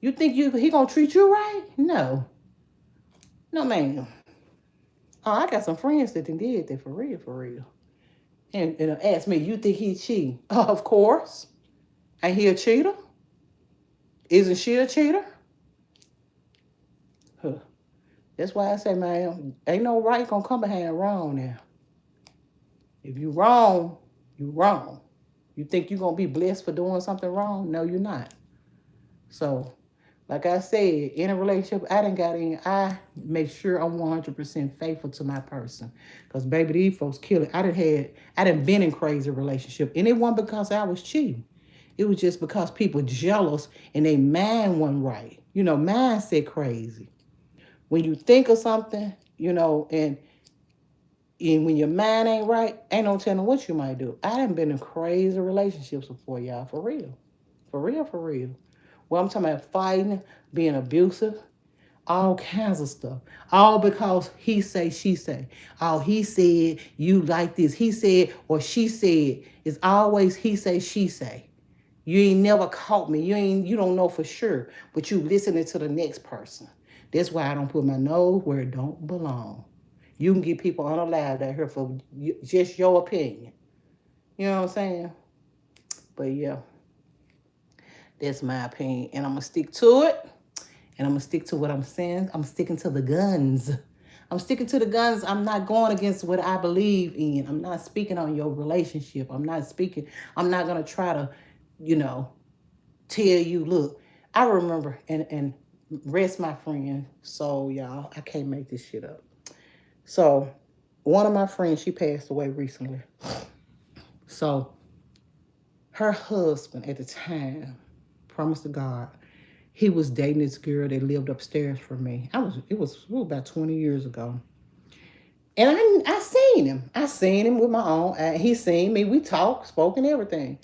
[SPEAKER 1] You think he gonna treat you right? No, no, man. Oh, I got some friends that did that for real, for real. And ask me, you think he cheating? Of course. Ain't he a cheater? Isn't she a cheater? Huh. That's why I say, man, ain't no right gonna come behind wrong now. If you wrong, you wrong. You think you're gonna be blessed for doing something wrong? No, you're not. So, like I said, in a relationship, I make sure I'm 100% faithful to my person. Because baby, these folks kill it. I done been in crazy relationship. And it wasn't because I was cheating. It was just because people jealous and they mind wasn't right. Mindset crazy. When you think of something, and when your mind ain't right, ain't no telling what you might do. I done been in crazy relationships before, y'all, for real. For real, for real. Well, I'm talking about fighting, being abusive, all kinds of stuff. All because he say, she say. Oh, he said, you like this. He said, or she said. It's always he say, she say. You ain't never caught me. You don't know for sure, but you listening to the next person. That's why I don't put my nose where it don't belong. You can get people unalive out here for just your opinion. You know what I'm saying? But yeah, that's my opinion. And I'm going to stick to it. And I'm going to stick to what I'm saying. I'm sticking to the guns. I'm sticking to the guns. I'm not going against what I believe in. I'm not speaking on your relationship. I'm not going to try to, tell you, look, I remember, and rest my friend. So, y'all, I can't make this shit up. So, one of my friends, she passed away recently. So, her husband at the time, promise to God, he was dating this girl that lived upstairs from me. It was about 20 years ago. And I seen him. I seen him with my own eye. He seen me. We talked, spoke, and everything.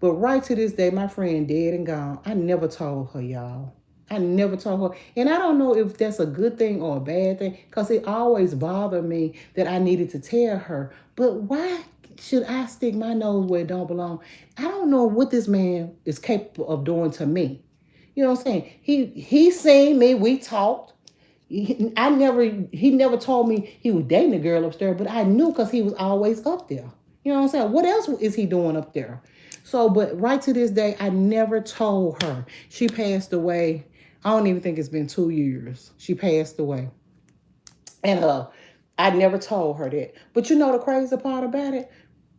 [SPEAKER 1] But right to this day, my friend dead and gone. I never told her, y'all. I never told her. And I don't know if that's a good thing or a bad thing, because it always bothered me that I needed to tell her. But why should I stick my nose where it don't belong? I don't know what this man is capable of doing to me. You know what I'm saying? He seen me. We talked. He never told me he was dating a girl upstairs, but I knew because he was always up there. You know what I'm saying? What else is he doing up there? So, but right to this day, I never told her. She passed away. I don't even think it's been 2 years. She passed away. And I never told her that. But you know the crazy part about it?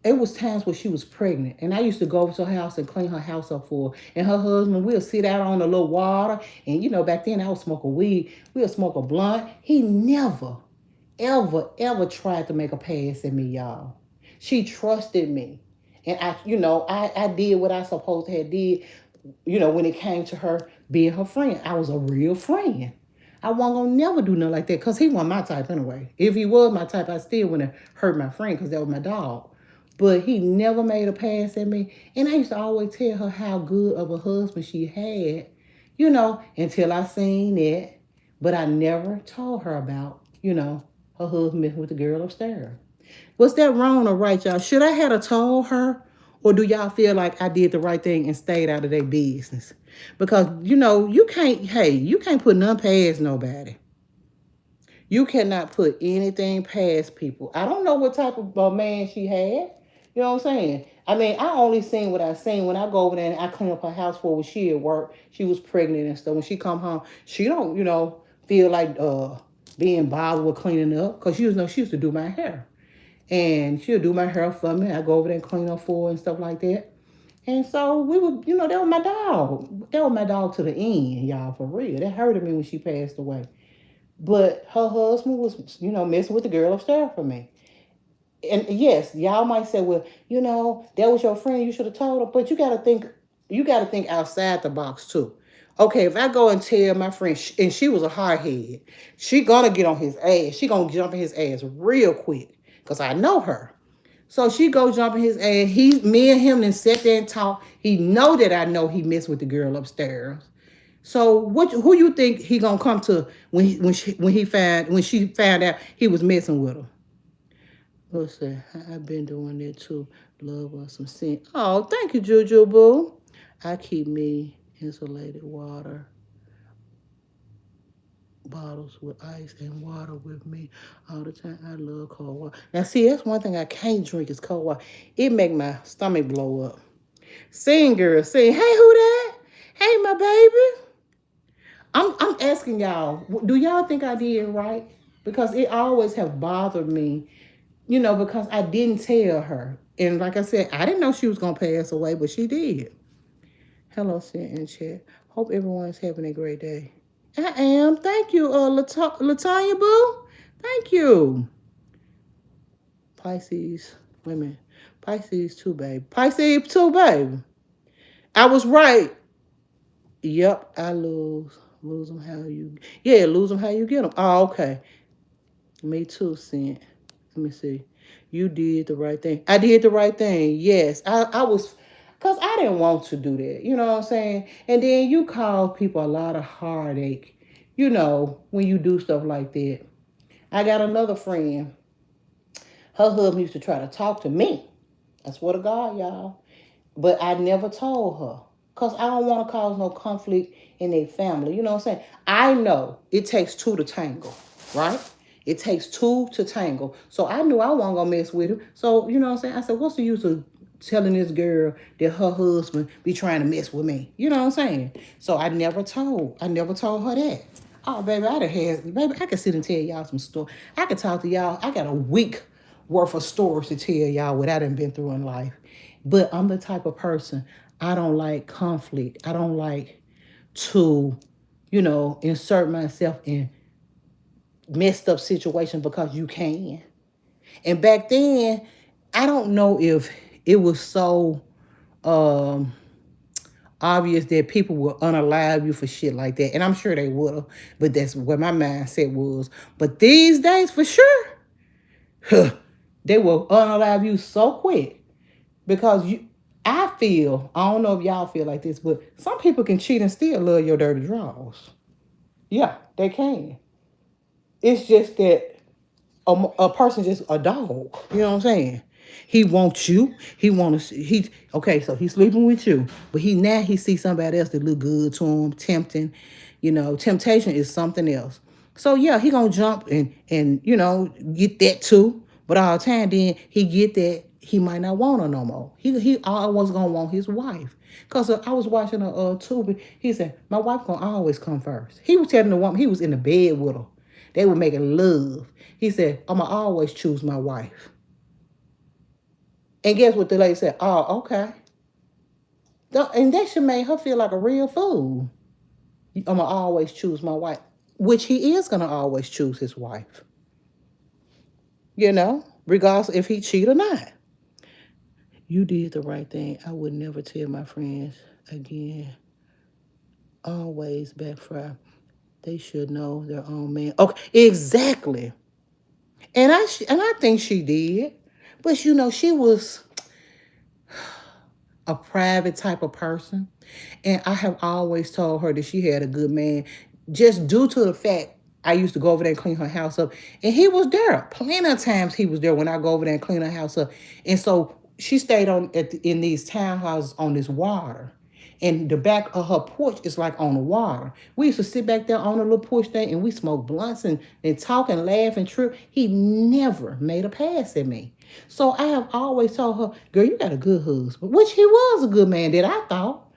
[SPEAKER 1] It was times where she was pregnant. And I used to go over to her house and clean her house up for her. And her husband, we'll sit out on a little water. And back then I would smoke a weed. We'll smoke a blunt. He never, ever, ever tried to make a pass at me, y'all. She trusted me. And I did what I supposed to have did, when it came to her being her friend. I was a real friend. I wasn't going to never do nothing like that because he wasn't my type anyway. If he was my type, I still wouldn't have hurt my friend because that was my dog. But he never made a pass at me. And I used to always tell her how good of a husband she had, until I seen it. But I never told her about, her husband with the girl upstairs. Was that wrong or right, y'all? Should I have told her? Or do y'all feel like I did the right thing and stayed out of their business? Because, you can't put none past nobody. You cannot put anything past people. I don't know what type of man she had. You know what I'm saying? I mean, I only seen what I seen. When I go over there and I clean up her house for when she at work, she was pregnant and stuff. When she come home, she don't, feel like being bothered with cleaning up. Because she used to do my hair. And she'll do my hair for me. I go over there and clean up for her and stuff like that. And so we were, that was my dog. That was my dog to the end, y'all, for real. That hurted me when she passed away. But her husband was, messing with the girl upstairs for me. And yes, y'all might say, well, that was your friend. You should have told her. But you got to think outside the box too. Okay, if I go and tell my friend, and she was a hardhead, she gonna get on his ass. She gonna jump in his ass real quick, cause I know her. So she go jumping his ass. Me and him then sit there and talk. He know that I know he messed with the girl upstairs. So who you think he gonna come to when she found out he was messing with her? Let's say I've been doing that too. Love or some sin. Oh, thank you, Juju Boo. I keep me insulated water bottles with ice and water with me all the time. I love cold water. Now, see, that's one thing I can't drink is cold water. It make my stomach blow up. Sing, girl, sing. Hey, who that? Hey, my baby. I'm asking y'all, do y'all think I did right? Because it always have bothered me, because I didn't tell her. And like I said, I didn't know she was going to pass away, but she did. Hello, Sent in chat. Hope everyone's having a great day. I am. Thank you, Latanya Boo. Thank you. Pisces, women. Pisces too, baby. Pisces too, baby. I was right. Yep, I lose. Lose them how you... Yeah, lose them how you get them. Oh, okay. Me too, Sent. Let me see. You did the right thing. I did the right thing. Yes. I was... Because I didn't want to do that. You know what I'm saying? And then you cause people a lot of heartache, when you do stuff like that. I got another friend. Her husband used to try to talk to me. I swear to God, y'all. But I never told her. Because I don't want to cause no conflict in their family. You know what I'm saying? I know it takes two to tangle, right? It takes two to tangle. So I knew I wasn't going to mess with him. So, you know what I'm saying? I said, what's the use of telling this girl that her husband be trying to mess with me? You know what I'm saying? So I never told her that. Oh, baby, I could sit and tell y'all some stories. I could talk to y'all. I got a week worth of stories to tell y'all what I done been through in life. But I'm the type of person, I don't like conflict. I don't like to, insert myself in messed up situations because you can. And back then, I don't know if it was so obvious that people would unalive you for shit like that. And I'm sure they would have, but that's what my mindset was. But these days, for sure, they will unalive you so quick because I don't know if y'all feel like this, but some people can cheat and still love your dirty draws. Yeah, they can. It's just that a person just a dog. You know what I'm saying? He wants you. Okay, so he's sleeping with you, but he sees somebody else that look good to him, tempting. Temptation is something else. So yeah, he gonna jump and get that too. But all the time, then he get that he might not want her no more. He always gonna want his wife. Cause I was watching a tube. He said my wife gonna always come first. He was telling the woman he was in the bed with her. They were making love. He said, I'ma always choose my wife. And guess what the lady said? Oh, okay. And that should make her feel like a real fool. I'ma always choose my wife. Which he is gonna always choose his wife. Regardless if he cheat or not. You did the right thing. I would never tell my friends again. Always backfire. They should know their own man. Okay, exactly. And I think she did. But she was a private type of person. And I have always told her that she had a good man just due to the fact I used to go over there and clean her house up. And he was there. Plenty of times he was there when I go over there and clean her house up. And so she stayed in these townhouses on this water. And the back of her porch is like on the water. We used to sit back there on a little porch thing and we smoked blunts and talk and laugh and trip. He never made a pass at me. So I have always told her, girl, you got a good husband, which he was a good man that I thought.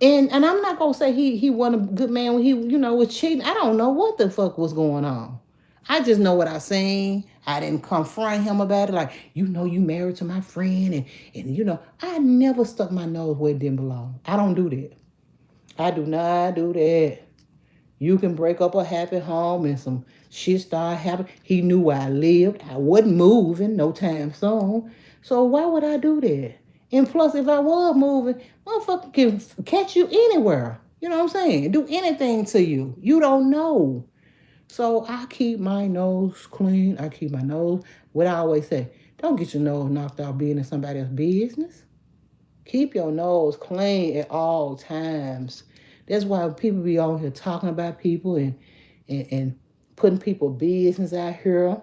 [SPEAKER 1] And I'm not gonna say he wasn't a good man when he, was cheating. I don't know what the fuck was going on. I just know what I seen. I didn't confront him about it. Like, you married to my friend, and I never stuck my nose where it didn't belong. I don't do that. I do not do that. You can break up a happy home and some shit start happening. He knew where I lived. I wasn't moving no time soon. So why would I do that? And plus, if I was moving, motherfucker can catch you anywhere. You know what I'm saying? Do anything to you. You don't know. So I keep my nose clean. I keep my nose. What I always say, don't get your nose knocked out being in somebody else's business. Keep your nose clean at all times. That's why people be on here talking about people and putting people business out here.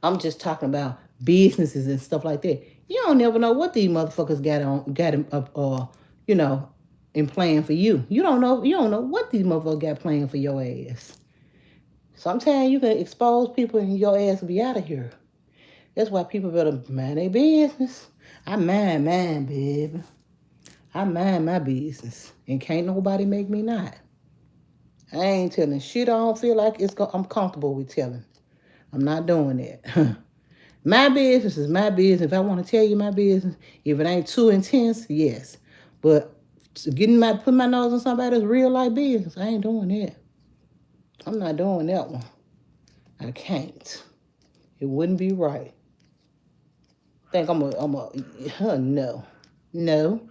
[SPEAKER 1] I'm just talking about businesses and stuff like that. You don't never know what these motherfuckers got you know, in plan for you. You don't know what these motherfuckers got planned for your ass. Sometimes you can expose people and your ass will be out of here. That's why people better mind their business. I mind mine, baby. I mind my business. And can't nobody make me not. I ain't telling shit I don't feel like I'm comfortable with telling. I'm not doing that. My business is my business. If I want to tell you my business, if it ain't too intense, yes. But put my nose on somebody's real life business, I ain't doing that. I'm not doing that one. I can't. It wouldn't be right. Think no.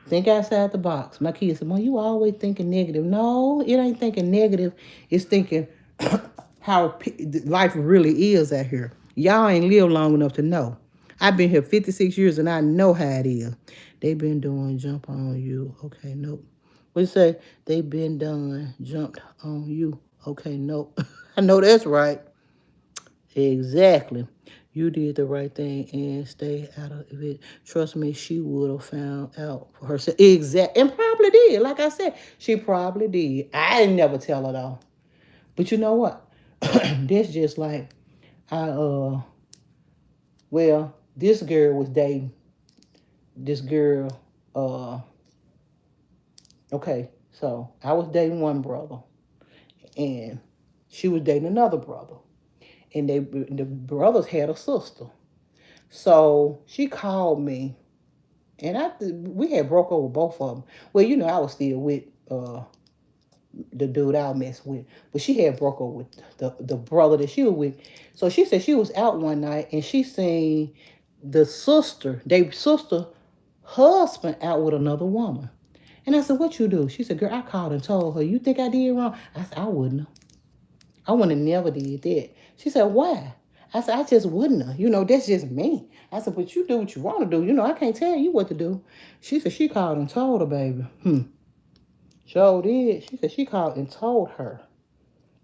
[SPEAKER 1] Think outside the box. My kids said, "Mom, you always thinking negative." No, it ain't thinking negative. It's thinking how life really is out here. Y'all ain't lived long enough to know. I've been here 56 years and I know how it is. They been doing jump on you. Okay, nope. We say they been done jumped on you. Okay, nope. I know that's right. Exactly. You did the right thing and stay out of it. Trust me, she would have found out for herself. Exactly. And probably did. Like I said, she probably did. I didn't never tell her though. But you know what? That's just like this girl was dating this girl, okay, so I was dating one brother and she was dating another brother. And the brothers had a sister. So she called me, and we had broke over both of them. Well, I was still with the dude I messed with, but she had broke over with the brother that she was with. So she said she was out one night and she seen their sister husband out with another woman. And I said, "What you do?" She said, "Girl, I called and told her. You think I did wrong?" I said, "I wouldn't have. I wouldn't have never did that." She said, "Why?" I said, "I just wouldn't have. That's just me." I said, "But you do what you want to do. I can't tell you what to do." She said she called and told her, baby. Sure did. She said she called and told her.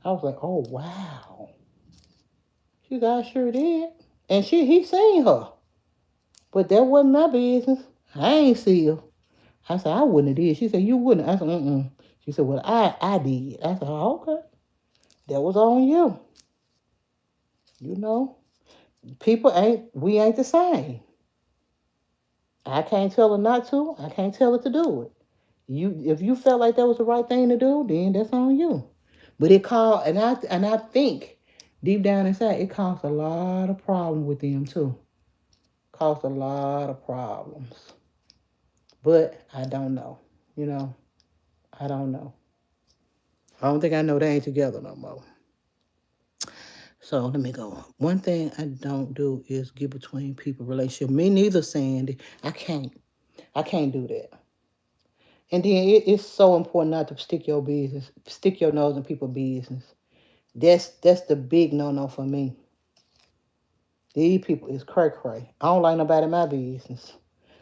[SPEAKER 1] I was like, "Oh, wow." She said, "I sure did." And he seen her. But that wasn't my business. I ain't see her. I said, "I wouldn't have did." She said, "You wouldn't." I said, "Mm-mm." She said, "Well, I did." I said, "Oh, okay. That was on you." You know, we ain't the same. I can't tell her not to. I can't tell her to do it. If you felt like that was the right thing to do, then that's on you. But it caused, and I think deep down inside, it caused a lot of problems with them too. Caused a lot of problems. But I don't know. You know, I don't know. I don't think I know they ain't together no more. So let me go on. One thing I don't do is get between people relationship. Me neither, Sandy. I can't. I can't do that. And then it's so important not to stick your nose in people's business. That's the big no for me. These people is cray. I don't like nobody in my business.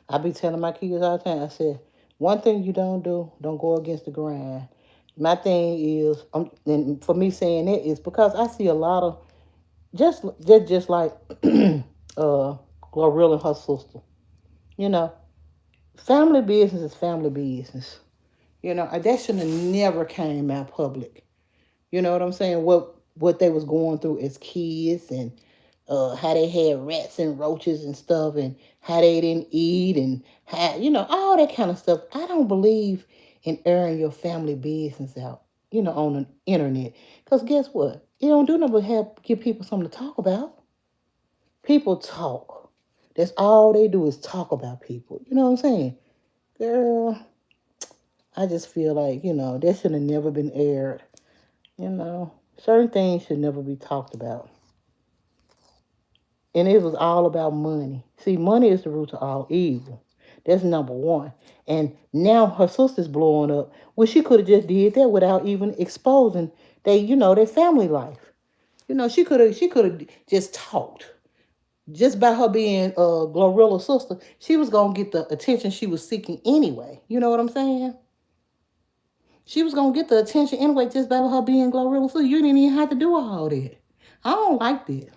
[SPEAKER 1] I be telling my kids all the time. I said, one thing you don't do, don't go against the grind. My thing is, and for me saying that is because I see a lot of just like Glorilla and her sister. You know, family business is family business. That should have never came out public. You know what I'm saying? What they was going through as kids and how they had rats and roaches and stuff and how they didn't eat and how all that kind of stuff. I don't believe in airing your family business out. on the internet. Because guess what? You don't do nothing but give people something to talk about. People talk. That's all they do is talk about people. You know what I'm saying? Girl, I just feel like, that should have never been aired. Certain things should never be talked about. And it was all about money. See, money is the root of all evil. That's number one. And now her sister's blowing up. Well, she could have just did that without even exposing their family life. She could have just talked. Just by her being Glorilla's sister, she was gonna get the attention she was seeking anyway. You know what I'm saying? She was gonna get the attention anyway just by her being Glorilla's sister. You didn't even have to do all that. I don't like that.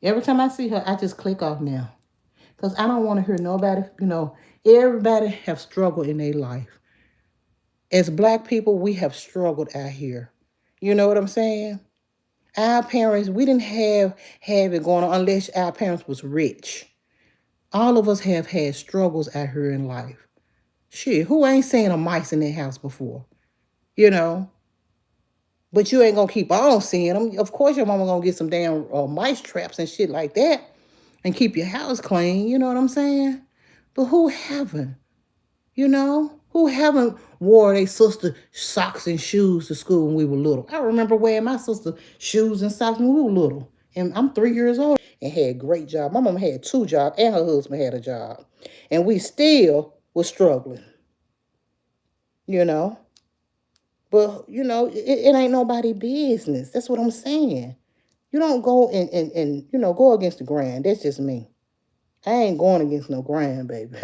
[SPEAKER 1] Every time I see her, I just click off now. Because I don't want to hear nobody, everybody have struggled in their life. As black people, we have struggled out here. You know what I'm saying? Our parents, we didn't have it going on unless our parents was rich. All of us have had struggles out here in life. Shit, who ain't seen a mice in their house before? You know? But you ain't going to keep on seeing them. Of course your mama going to get some damn mice traps and shit like that and keep your house clean. You know what I'm saying? But who haven't? Who haven't wore their sister socks and shoes to school when we were little? I remember wearing my sister shoes and socks when we were little. And I'm 3 years old and had a great job. My mom had 2 jobs and her husband had a job. And we still was struggling, you know. But, it ain't nobody business. That's what I'm saying. You don't go and go against the grain. That's just me. I ain't going against no grain, baby.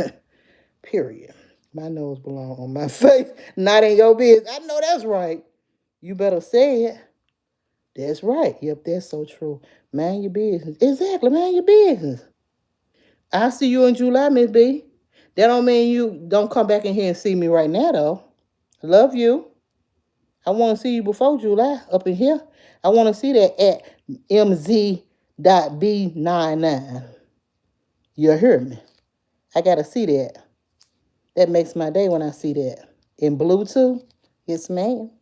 [SPEAKER 1] Period. My nose belong on my face, not in your business. I know that's right. You better say it. That's right. Yep, that's so true. Mind your business. Exactly, mind your business. I'll see you in July, Miss B. That don't mean you don't come back in here and see me right now, though. Love you. I want to see you before July up in here. I want to see that at mz.b99. You hear me? I got to see that. That makes my day when I see that. In Bluetooth? Yes, ma'am.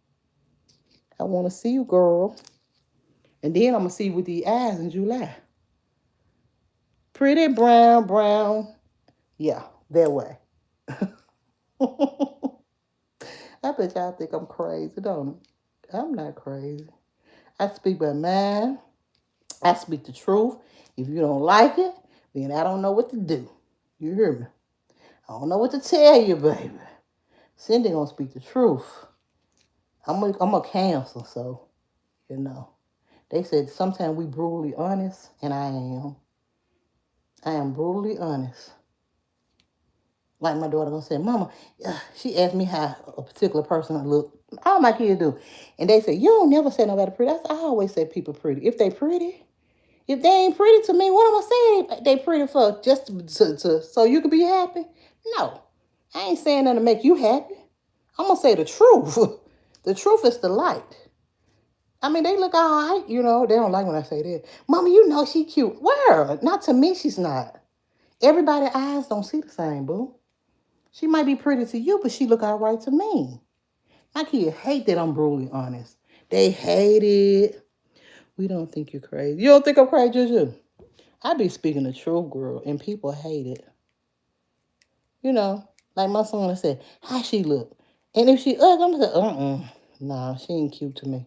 [SPEAKER 1] I want to see you, girl. And then I'm going to see you with the eyes in July. Pretty brown, brown. Yeah, that way. I bet y'all think I'm crazy, don't I? I'm not crazy. I speak my mind. I speak the truth. If you don't like it, then I don't know what to do. You hear me? I don't know what to tell you, baby. Cindy gonna speak the truth. I'm a Cancer, so They said sometimes we brutally honest, and I am. I am brutally honest. Like my daughter gonna say, Mama, she asked me how a particular person look. All my kids do. And they say, you don't never say nobody pretty. I always say people pretty. If they pretty. If they ain't pretty to me, what am I saying they pretty for? Just to so you can be happy? No. I ain't saying that to make you happy. I'm gonna say the truth. The truth is the light. I mean, they look all right, They don't like when I say that. Mama, she cute. Where? Not to me, she's not. Everybody's eyes don't see the same, boo. She might be pretty to you, but she look all right to me. My kids hate that I'm brutally honest. They hate it. We don't think you're crazy. You don't think I'm crazy, Juju? I be speaking the truth, girl, and people hate it. Like my son said, how she look? And if she ugly, I'm gonna say, nah, she ain't cute to me.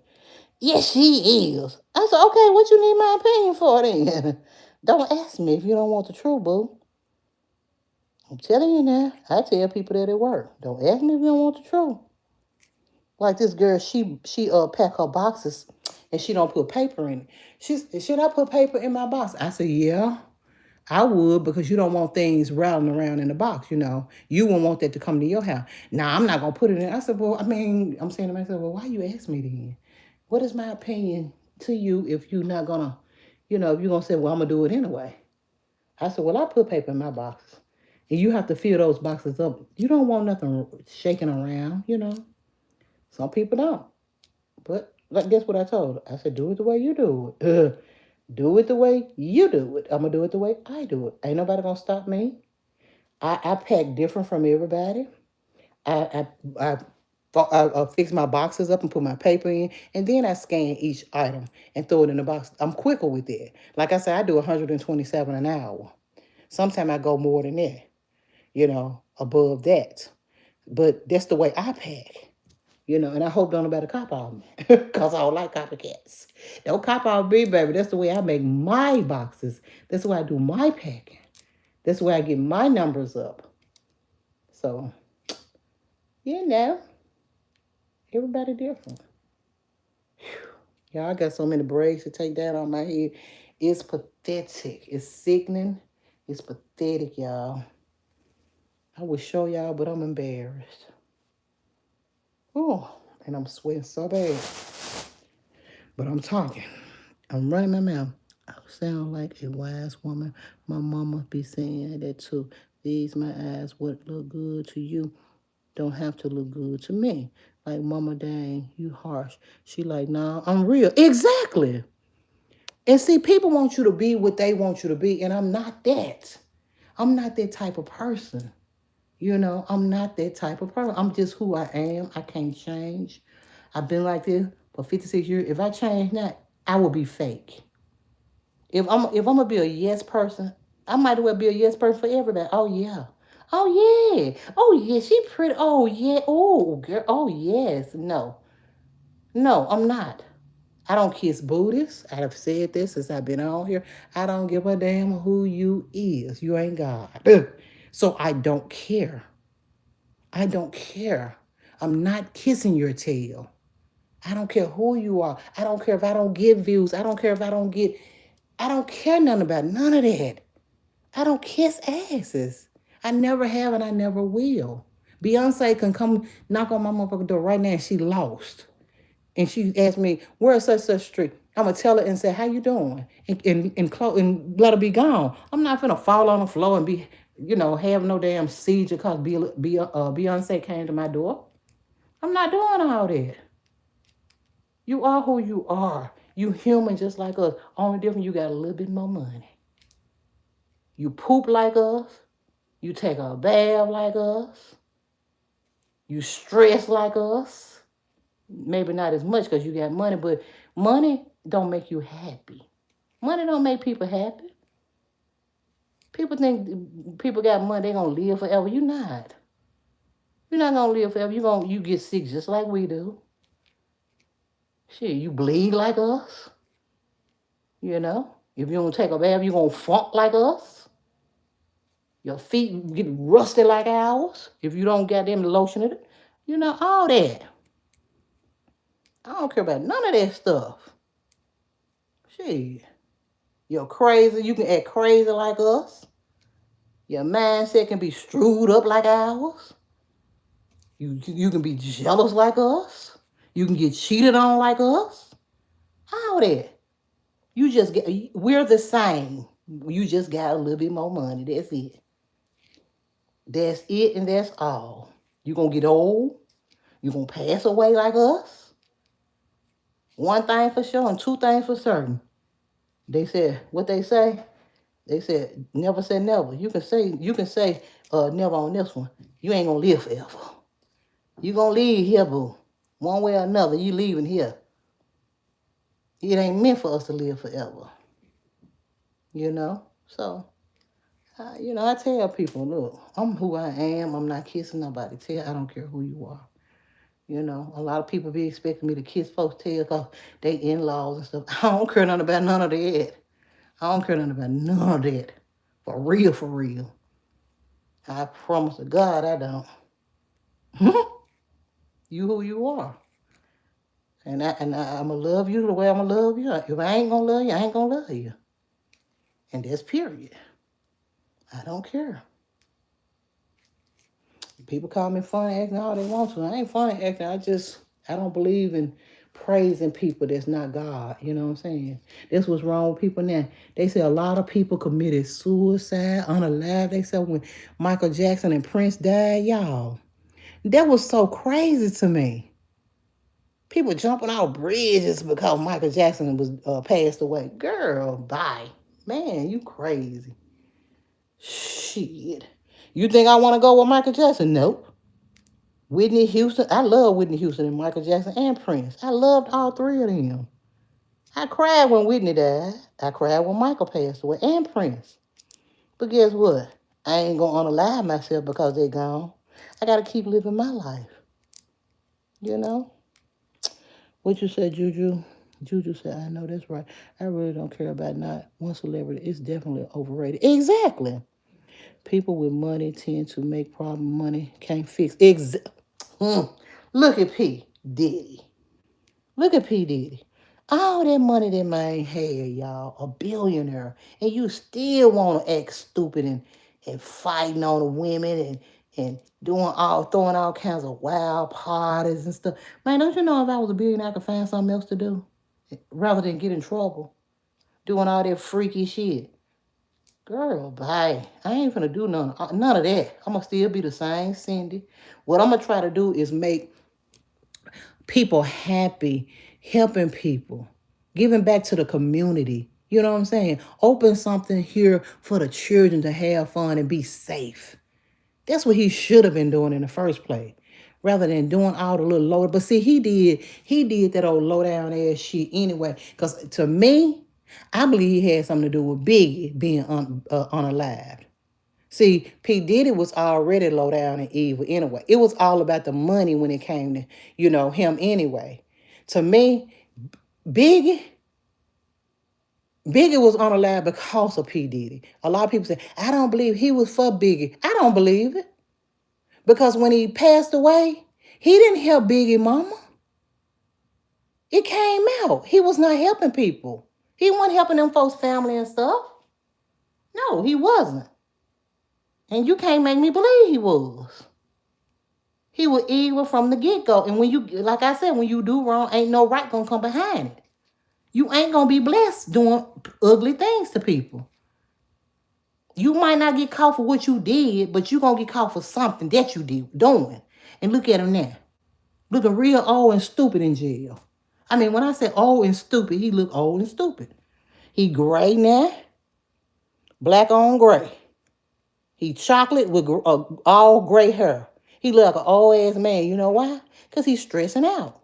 [SPEAKER 1] Yes, she is. I said, okay, what you need my opinion for then? Don't ask me if you don't want the truth, boo. I'm telling you now. I tell people that at work. Don't ask me if you don't want the truth. Like this girl, she pack her boxes and she don't put paper in it. She said, should I put paper in my box? I said, yeah, I would, because you don't want things rattling around in the box, You won't want that to come to your house. Now, I'm not going to put it in. I said, well, I'm saying to myself, well, why you ask me then? What is my opinion to you if you're not going to, if you're going to say, well, I'm going to do it anyway? I said, well, I put paper in my box. And you have to fill those boxes up. You don't want nothing shaking around, Some people don't. But guess what I told her? I said, do it the way you do it. Do it the way you do it. I'm going to do it the way I do it. Ain't nobody going to stop me. I pack different from everybody. I fix my boxes up and put my paper in, and then I scan each item and throw it in the box. I'm quicker with that. Like I said, I do 127 an hour. Sometimes I go more than that, above that. But that's the way I pack, and I hope don't nobody cop out me because I don't like copycats. Don't cop out me, baby. That's the way I make my boxes. That's the way I do my packing. That's the way I get my numbers up. So, everybody different. Y'all, I got so many braids to take down on my head. It's pathetic. It's sickening. It's pathetic, y'all. I would show y'all, but I'm embarrassed. Oh, and I'm sweating so bad. But I'm talking. I'm running my mouth. I sound like a wise woman. My mama be saying that too. These my eyes, what look good to you don't have to look good to me. Like, mama, dang, you harsh. She like, nah, I'm real. Exactly. And see, people want you to be what they want you to be, and I'm not that. I'm not that type of person. I'm not that type of person. I'm just who I am. I can't change. I've been like this for 56 years. If I change now, I will be fake. If I'm gonna be a yes person, I might as well be a yes person for everybody. Oh yeah. Oh yeah. Oh yeah. She pretty. Oh yeah. Oh girl. Oh yes. No. No, I'm not. I don't kiss booties. I have said this since I've been on here. I don't give a damn who you is. You ain't God. So I don't care. I don't care. I'm not kissing your tail. I don't care who you are. I don't care if I don't get views. I don't care if I don't get. I don't care nothing about none of that. I don't kiss asses. I never have and I never will. Beyonce can come knock on my motherfucking door right now and she lost. And she asked me, where's such street? I'm going to tell her and say, how you doing? And let her be gone. I'm not finna fall on the floor and be, have no damn seizure because Beyonce came to my door. I'm not doing all that. You are who you are. You human just like us. Only difference, you got a little bit more money. You poop like us. You take a bath like us. You stress like us. Maybe not as much because you got money, but money don't make you happy. Money don't make people happy. People think people got money, they gonna live forever. You're not. You're not gonna live forever. You get sick just like we do. Shit, you bleed like us. If you don't take a bath, you gonna funk like us. Your feet get rusty like ours. If you don't get them lotion it. All that. I don't care about none of that stuff. Shit. You're crazy. You can act crazy like us. Your mindset can be screwed up like ours. You can be jealous like us. You can get cheated on like us. All that. We're the same. You just got a little bit more money. That's it. That's it and that's all. You're going to get old. You're going to pass away like us. One thing for sure and two things for certain. They said, what they say? They said, never say never. You can say never on this one. You ain't going to live forever. You going to leave here, boo. One way or another, you leaving here. It ain't meant for us to live forever. So, I tell people, look, I'm who I am. I'm not kissing nobody. I don't care who you are. A lot of people be expecting me to kiss folks' tail because they in-laws and stuff. I don't care nothing about none of that. I don't care nothing about none of that. For real, for real. I promise to God I don't. You who you are. And I'm going to love you the way I'm going to love you. If I ain't going to love you, I ain't going to love you. And that's period. I don't care. People call me funny acting all they want to. I ain't funny acting. I don't believe in praising people that's not God. You know what I'm saying? That's what's wrong with people now. They say a lot of people committed suicide, unalive. They said when Michael Jackson and Prince died, y'all. That was so crazy to me. People jumping out bridges because Michael Jackson was passed away. Girl, bye. Man, you crazy. Shit. You think I want to go with Michael Jackson? Nope. Whitney Houston. I love Whitney Houston and Michael Jackson and Prince. I loved all three of them. I cried when Whitney died. I cried when Michael passed away and Prince. But guess what? I ain't gonna unalive myself because they're gone. I gotta keep living my life. You know? What you said, Juju? Juju said, I know that's right. I really don't care about not one celebrity. It's definitely overrated. Exactly. People with money tend to make problem money can't fix. Look at P. Diddy. Look at P. Diddy. All that money that man had, y'all, a billionaire, and you still want to act stupid and fighting on the women and throwing all kinds of wild parties and stuff. Man, don't you know if I was a billionaire, I could find something else to do rather than get in trouble doing all that freaky shit. Girl, bye. I ain't finna do none of that. I'm gonna still be the same Cindy. What I'm gonna try to do is make people happy, helping people, giving back to the community. You know what I'm saying? Open something here for the children to have fun and be safe. That's what he should have been doing in the first place, rather than doing all the little low. But see, he did that old low down ass shit anyway. Because to me, I believe he had something to do with Biggie being unalived. See, P. Diddy was already low down and evil anyway. It was all about the money when it came to, him anyway. To me, Biggie, Biggie was unalive because of P. Diddy. A lot of people say, I don't believe he was for Biggie. I don't believe it. Because when he passed away, he didn't help Biggie mama. It came out. He was not helping people. He wasn't helping them folks' family and stuff. No, he wasn't. And you can't make me believe he was. He was evil from the get-go. And when you, like I said, when you do wrong, ain't no right gonna come behind it. You ain't gonna be blessed doing ugly things to people. You might not get caught for what you did, but you gonna get caught for something that you did doing. And look at him now. Looking real old and stupid in jail. I mean, when I say old and stupid, he look old and stupid. He gray now, black on gray. He chocolate with all gray hair. He look like an old ass man. You know why? Because he's stressing out.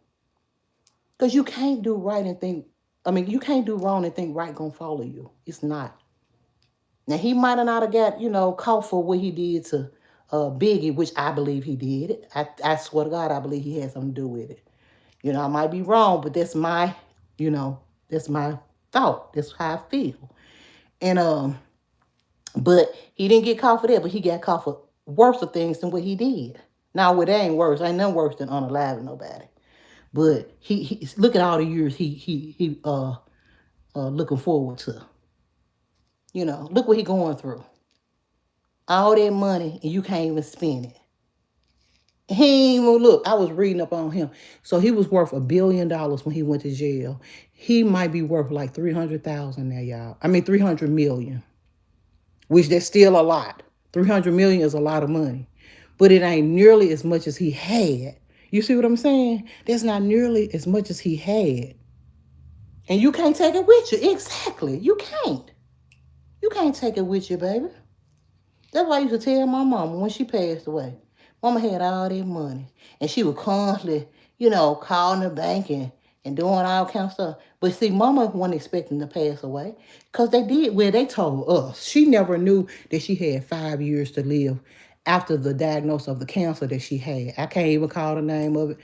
[SPEAKER 1] Because you can't do right and think, you can't do wrong and think right gonna follow you. It's not. Now, he might have not have got, caught for what he did to Biggie, which I believe he did. I swear to God, I believe he had something to do with it. I might be wrong, but that's my, that's my thought. That's how I feel. And but he didn't get caught for that, but he got caught for worse of things than what he did. Now, it ain't worse. Ain't nothing worse than unaliving nobody. But he look at all the years he looking forward to. Look what he going through. All that money and you can't even spend it. He ain't even look. I was reading up on him. So he was worth $1 billion when he went to jail. He might be worth like 300,000 now, y'all. 300 million, which that's still a lot. 300 million is a lot of money, but it ain't nearly as much as he had. You see what I'm saying? That's not nearly as much as he had. And you can't take it with you. Exactly. You can't. You can't take it with you, baby. That's why I used to tell my mama when she passed away. Mama had all that money. And she would constantly, calling the bank and doing all kinds of stuff. But see, mama wasn't expecting to pass away. Because they told us. She never knew that she had 5 years to live after the diagnosis of the cancer that she had. I can't even call the name of it.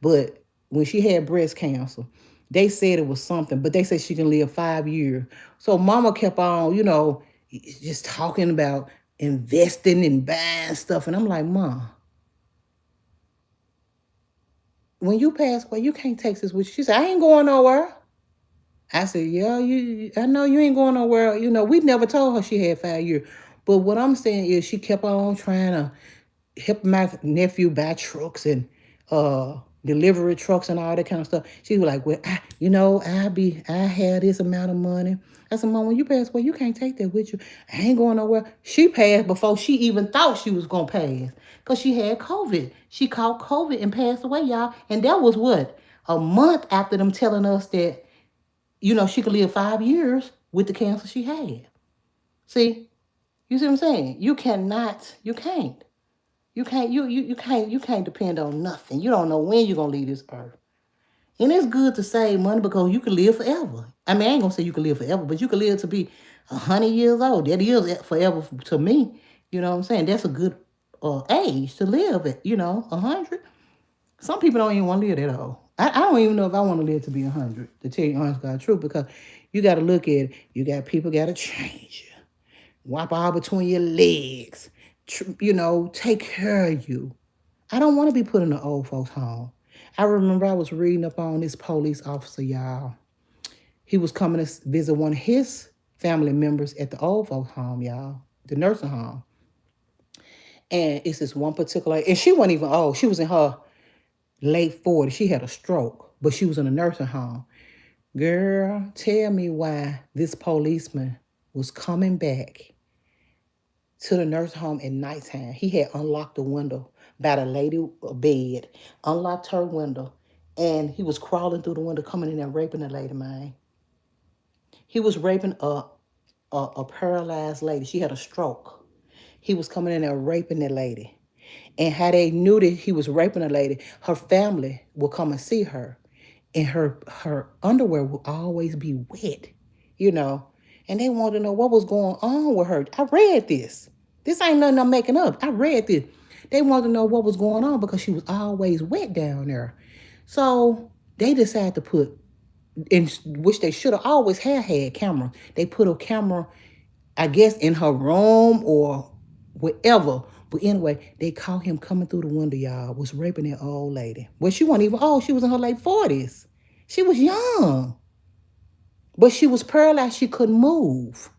[SPEAKER 1] But when she had breast cancer, they said it was something. But they said she can live 5 years. So mama kept on, just talking about investing and buying stuff. And I'm like, Mom, when you pass away, you can't take this with you. She said, I ain't going nowhere. I said, yeah, I know you ain't going nowhere. We never told her she had 5 years. But what I'm saying is she kept on trying to help my nephew buy trucks and delivery trucks and all that kind of stuff. She was like, well, I had this amount of money. I said, Mom, when you pass away, you can't take that with you. I ain't going nowhere. She passed before she even thought she was going to pass because she had COVID. She caught COVID and passed away, y'all. And that was what? A month after them telling us that, she could live 5 years with the cancer she had. See? You see what I'm saying? You can't. You can't depend on nothing. You don't know when you're gonna leave this earth. And it's good to save money because you can live forever. I mean, I ain't gonna say you can live forever, but you can live to be 100 years old. That is forever to me. You know what I'm saying? That's a good age to live at. 100. Some people don't even want to live that old. I don't even know if I want to live to be 100. To tell you honest God truth, because you got to look at it. You got people got to change you, wipe all between your legs. Take care of you. I don't want to be put in an old folks' home. I remember I was reading up on this police officer, y'all. He was coming to visit one of his family members at the old folks' home, y'all, the nursing home. And it's this one particular, and she wasn't even old. She was in her late 40s. She had a stroke, but she was in a nursing home. Girl, tell me why this policeman was coming back to the nursing home at nighttime. He had unlocked the window by the lady bed, unlocked her window, and he was crawling through the window, coming in there raping the lady, man. He was raping a paralyzed lady. She had a stroke. He was coming in there raping that lady. And how they knew that he was raping a lady, her family would come and see her. And her underwear would always be wet, And they wanted to know what was going on with her. I read this. This ain't nothing I'm making up. I read this. They wanted to know what was going on because she was always wet down there. So they decided to put, in which they should have always had camera. They put a camera, I guess, in her room or wherever. But anyway, they caught him coming through the window, y'all, was raping that old lady. Well, she wasn't even old. She was in her late 40s. She was young. But she was paralyzed. She couldn't move.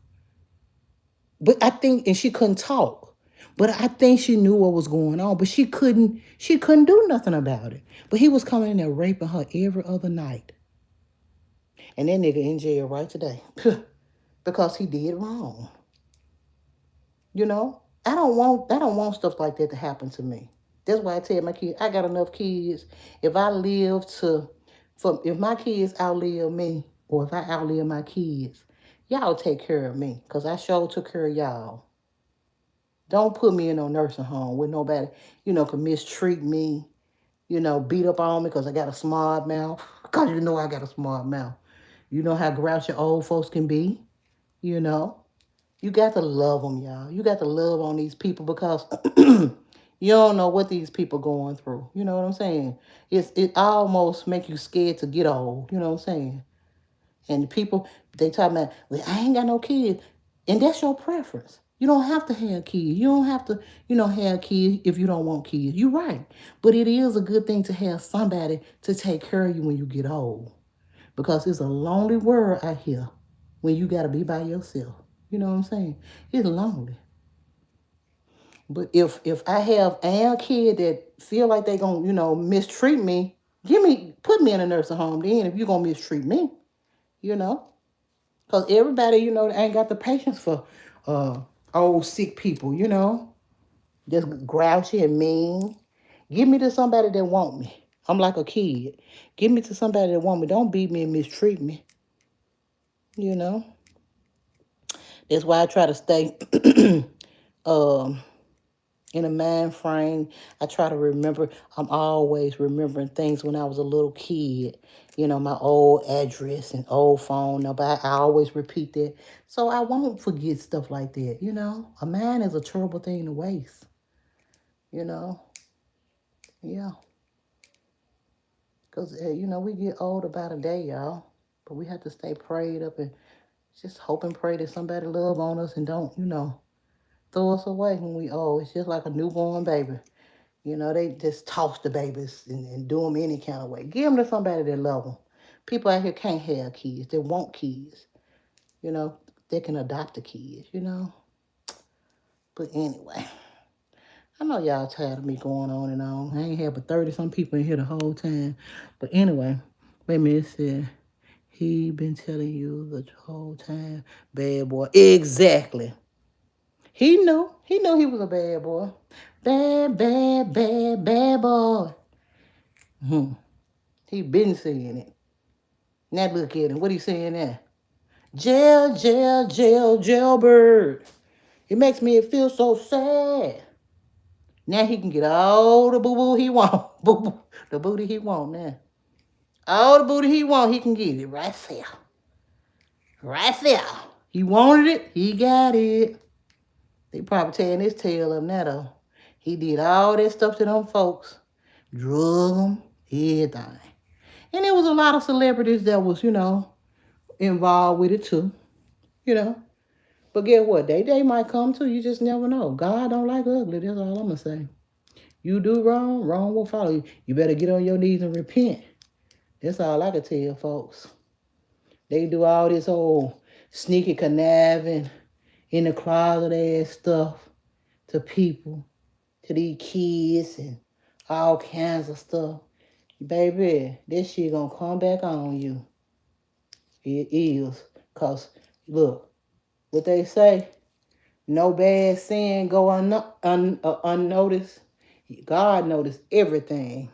[SPEAKER 1] And she couldn't talk. But I think she knew what was going on. But she couldn't do nothing about it. But he was coming in there raping her every other night. And that nigga in jail right today. Because he did wrong. I don't want stuff like that to happen to me. That's why I tell my kids, I got enough kids. If my kids outlive me, or if I outlive my kids, y'all take care of me, because I sure took care of y'all. Don't put me in no nursing home where nobody, can mistreat me, beat up on me because I got a smart mouth. Because I got a smart mouth. You know how grouchy old folks can be, You got to love them, y'all. You got to love on these people because you don't know what these people going through. You know what I'm saying? It almost make you scared to get old. You know what I'm saying? And people, they talk about, well, I ain't got no kids. And that's your preference. You don't have to have kids. You don't have to, have kids if you don't want kids. You're right. But it is a good thing to have somebody to take care of you when you get old. Because it's a lonely world out here when you got to be by yourself. You know what I'm saying? It's lonely. But if I have a kid that feel like they gonna, mistreat me, put me in a nursing home then if you're gonna mistreat me, Because everybody, ain't got the patience for old sick people, Just grouchy and mean. Give me to somebody that want me. I'm like a kid. Give me to somebody that want me. Don't beat me and mistreat me. That's why I try to stay in a mind frame. I try to remember. I'm always remembering things when I was a little kid. My old address and old phone number. I always repeat that. So I won't forget stuff like that, A mind is a terrible thing to waste, Yeah. Because, we get old about a day, y'all. But we have to stay prayed up and just hope and pray that somebody love on us and don't, throw us away when we old. It's just like a newborn baby. They just toss the babies and do them any kind of way. Give them to somebody that love them. People out here can't have kids. They want kids. They can adopt a kid, But anyway, I know y'all tired of me going on and on. I ain't had but 30-some people in here the whole time. But anyway, wait a minute, it said, he been telling you the whole time, bad boy. Exactly. He knew he was a bad boy. Bad, bad, bad, bad boy. He been saying it. Now look at him. What he saying there? Jail, jail, jail, jailbird. It makes me feel so sad. Now he can get all the boo-boo he want. Boo-boo. The booty he want now. All the booty he want, he can get it right there. Right there. He wanted it, he got it. They probably tearing his tail up now though. He did all that stuff to them folks. Drug them, everything. And there was a lot of celebrities that was, involved with it too. You know. But guess what? They might come too. You just never know. God don't like ugly. That's all I'm going to say. You do wrong, wrong will follow you. You better get on your knees and repent. That's all I can tell folks. They do all this old sneaky conniving in the closet ass stuff to people, to these kids and all kinds of stuff. Baby, this shit gonna come back on you. It is. Because, look, what they say, no bad sin go unnoticed. God noticed everything.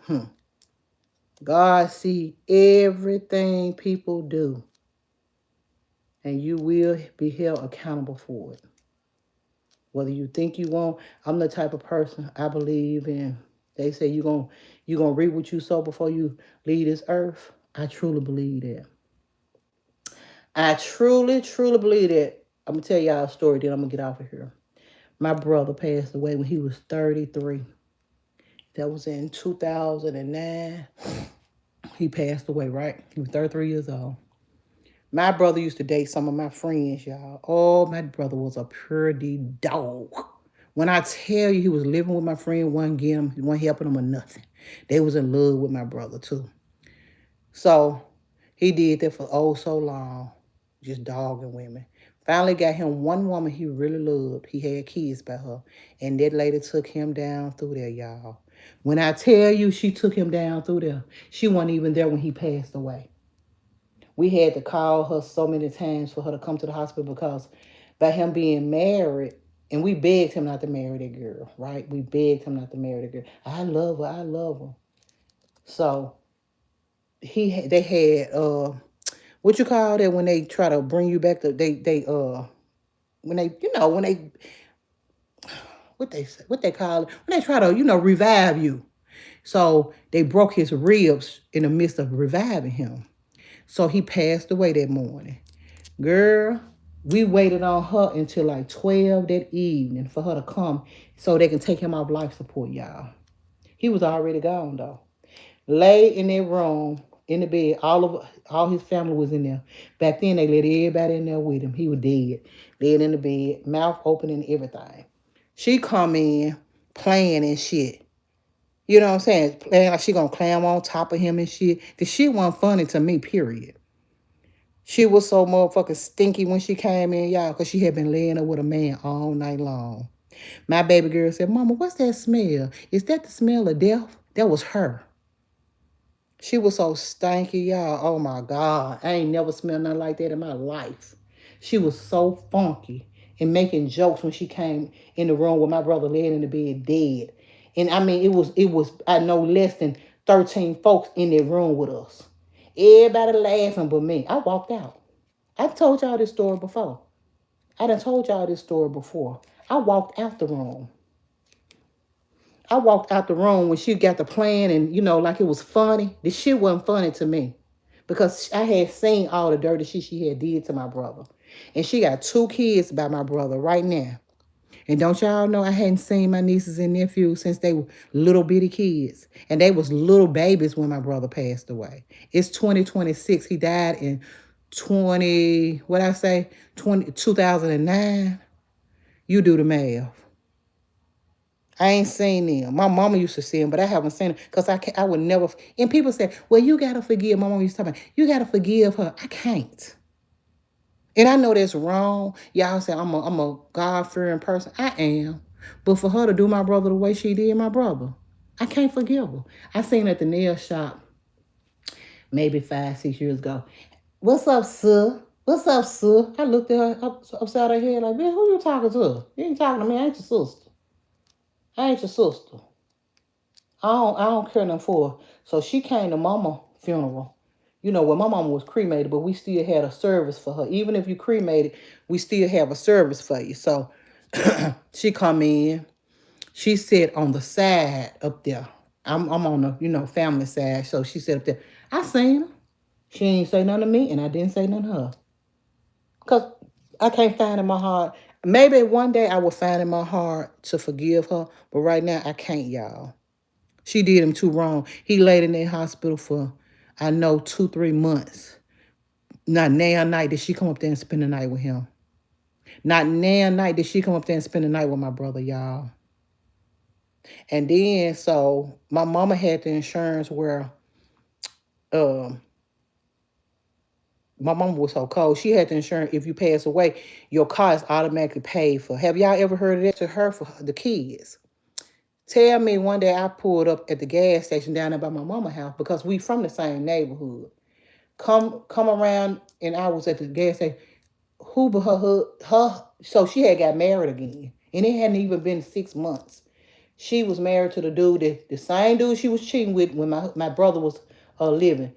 [SPEAKER 1] God see everything people do. And you will be held accountable for it. Whether you think you won't, I'm the type of person I believe in. They say you're gonna reap what you sow before you leave this earth. I truly believe that. I truly, truly believe that. I'm gonna tell y'all a story, then I'm gonna get off of here. My brother passed away when he was 33. That was in 2009. He passed away, right? He was 33 years old. My brother used to date some of my friends, y'all. Oh, my brother was a pretty dog. When I tell you he was living with my friend, one getting him, one helping him or nothing. They was in love with my brother too. So he did that for so long, just dogging women. Finally got him one woman he really loved. He had kids by her. And that lady took him down through there, y'all. When I tell you she took him down through there, she wasn't even there when he passed away. We had to call her so many times for her to come to the hospital because by him being married, and we begged him not to marry that girl, right? We begged him not to marry the girl. I love her. So they had what you call that when they try to bring you back to when they what they call it when they try to revive you. So they broke his ribs in the midst of reviving him. So he passed away that morning. Girl, we waited on her until like 12 that evening for her to come so they can take him off life support, y'all. He was already gone, though. Lay in that room, in the bed, all his family was in there. Back then, they let everybody in there with him. He was dead. Laid in the bed, mouth open and everything. She come in, playing and shit. You know what I'm saying? Playing like she gonna climb on top of him and shit. The shit wasn't funny to me, period. She was so motherfucking stinky when she came in, y'all, because she had been laying up with a man all night long. My baby girl said, Mama, what's that smell? Is that the smell of death? That was her. She was so stanky, y'all. Oh, my God. I ain't never smelled nothing like that in my life. She was so funky and making jokes when she came in the room with my brother laying in the bed dead. And, I mean, it was I know less than 13 folks in that room with us. Everybody laughing but me. I walked out. I've told y'all this story before. I done told y'all this story before. I walked out the room. I walked out the room when she got the plan and, like it was funny. The shit wasn't funny to me because I had seen all the dirty shit she had did to my brother. And she got 2 kids by my brother right now. And don't y'all know I hadn't seen my nieces and nephews since they were little bitty kids. And they was little babies when my brother passed away. It's 2026. He died in 2009. You do the math. I ain't seen them. My mama used to see them, but I haven't seen them because I would never. And people say, well, you got to forgive. My mama used to talk about, you got to forgive her. I can't. And I know that's wrong. Y'all say I'm a God-fearing person. I am. But for her to do my brother the way she did my brother, I can't forgive her. I seen her at the nail shop maybe 5-6 years ago. What's up, sir? What's up, sir? I looked at her upside her head like, man, who you talking to? You ain't talking to me. I ain't your sister. I ain't your sister. I don't care nothing for her. So she came to mama's funeral. Well, my mama was cremated, but we still had a service for her. Even if you cremated, we still have a service for you. So she come in. She said on the side up there. I'm on the, family side. So she said up there, I seen her. She ain't say nothing to me, and I didn't say nothing to her. Because I can't find in my heart. Maybe one day I will find in my heart to forgive her, but right now I can't, y'all. She did him too wrong. He laid in that hospital for, I know, 2, 3 months. Not now night did she come up there and spend the night with him. Not now night did she come up there and spend the night with my brother, y'all. And then, so my mama had the insurance where um my mama was so cold. She had the insurance, if you pass away, your car is automatically paid for. Have y'all ever heard of that to her for the kids? Tell me one day I pulled up at the gas station down there by my mama house because we from the same neighborhood. Come around and I was at the gas station. Who but her so she had got married again. And it hadn't even been 6 months. She was married to the dude, the same dude she was cheating with when my brother was living.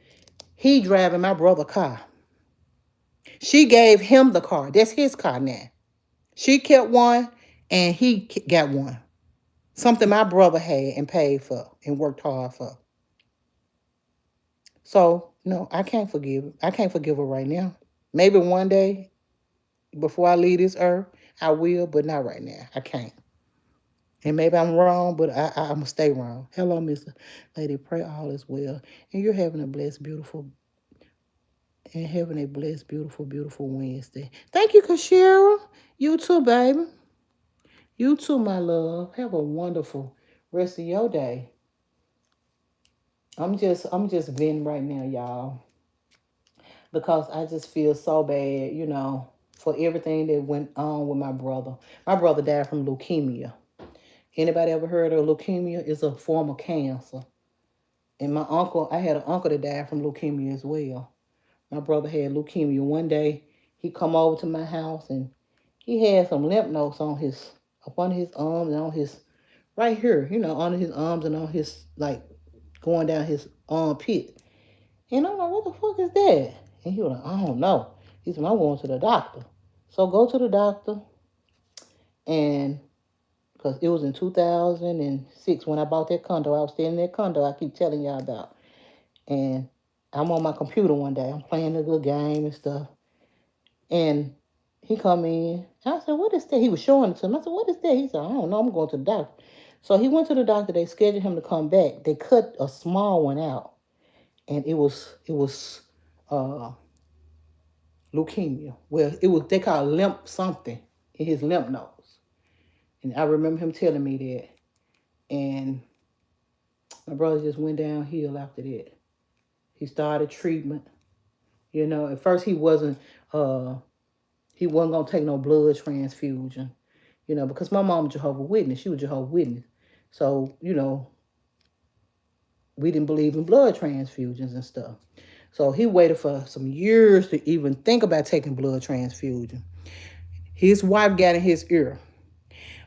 [SPEAKER 1] He driving my brother's car. She gave him the car. That's his car now. She kept one and he got one. Something my brother had and paid for and worked hard for. So, no, I can't forgive her. I can't forgive her right now. Maybe one day before I leave this earth, I will, but not right now. I can't. And maybe I'm wrong, but I'm going to stay wrong. Hello, Mr. Lady. Pray all is well. And you're having a blessed, beautiful, beautiful Wednesday. Thank you, Kashira. You too, baby. You too, my love. Have a wonderful rest of your day. I'm just venting right now, y'all, because I just feel so bad, for everything that went on with my brother. My brother died from leukemia. Anybody ever heard of leukemia? It's a form of cancer. And I had an uncle that died from leukemia as well. My brother had leukemia. One day, he come over to my house and he had some lymph nodes up on his arms and on his, right here, under his arms and on his, like, going down his armpit. And I'm like, what the fuck is that? And he was like, I don't know. He said, I'm going to the doctor. So go to the doctor, and because it was in 2006 when I bought that condo. I was staying in that condo I keep telling y'all about. And I'm on my computer one day. I'm playing a little game and stuff. And he come in. I said, what is that? He was showing it to him. I said, what is that? He said, I don't know. I'm going to the doctor. So he went to the doctor. They scheduled him to come back. They cut a small one out. And it was leukemia. Well, they call it lymph something in his lymph nodes. And I remember him telling me that. And my brother just went downhill after that. He started treatment. At first he wasn't gonna take no blood transfusion, because my mom was Jehovah's Witness. She was Jehovah's Witness. So, we didn't believe in blood transfusions and stuff. So he waited for some years to even think about taking blood transfusion. His wife got in his ear.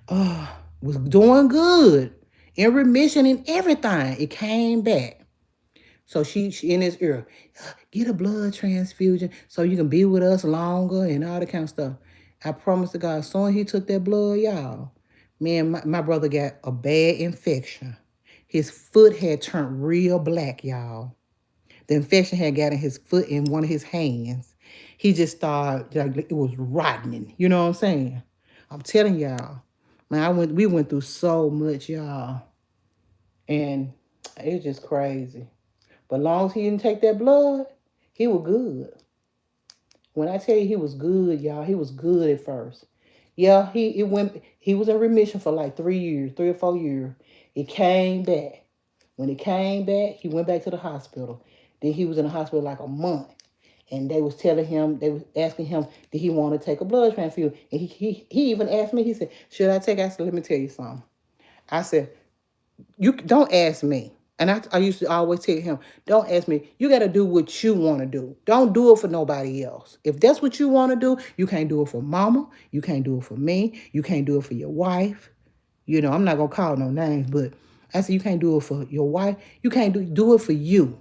[SPEAKER 1] Was doing good. In remission and everything. It came back. So she in his ear, get a blood transfusion so you can be with us longer and all that kind of stuff. I promise to God, as soon as he took that blood, y'all, me and my brother got a bad infection. His foot had turned real black, y'all. The infection had got in his foot in one of his hands. He just started, like, it was rotting. You know what I'm saying? I'm telling y'all. Man, we went through so much, y'all. And it's just crazy. But as long as he didn't take that blood, he was good. When I tell you he was good, y'all, he was good at first. Yeah, he was in remission for like 3 years, 3 or 4 years. It came back. When it came back, he went back to the hospital. Then he was in the hospital like a month. And they was asking him, did he want to take a blood transfusion? And he even asked me, he said, should I take? I said, let me tell you something. I said, you don't ask me. And I used to always tell him, don't ask me. You got to do what you want to do. Don't do it for nobody else. If that's what you want to do, you can't do it for mama. You can't do it for me. You can't do it for your wife. I'm not going to call no names, but I said, you can't do it for your wife. You can't do it for you.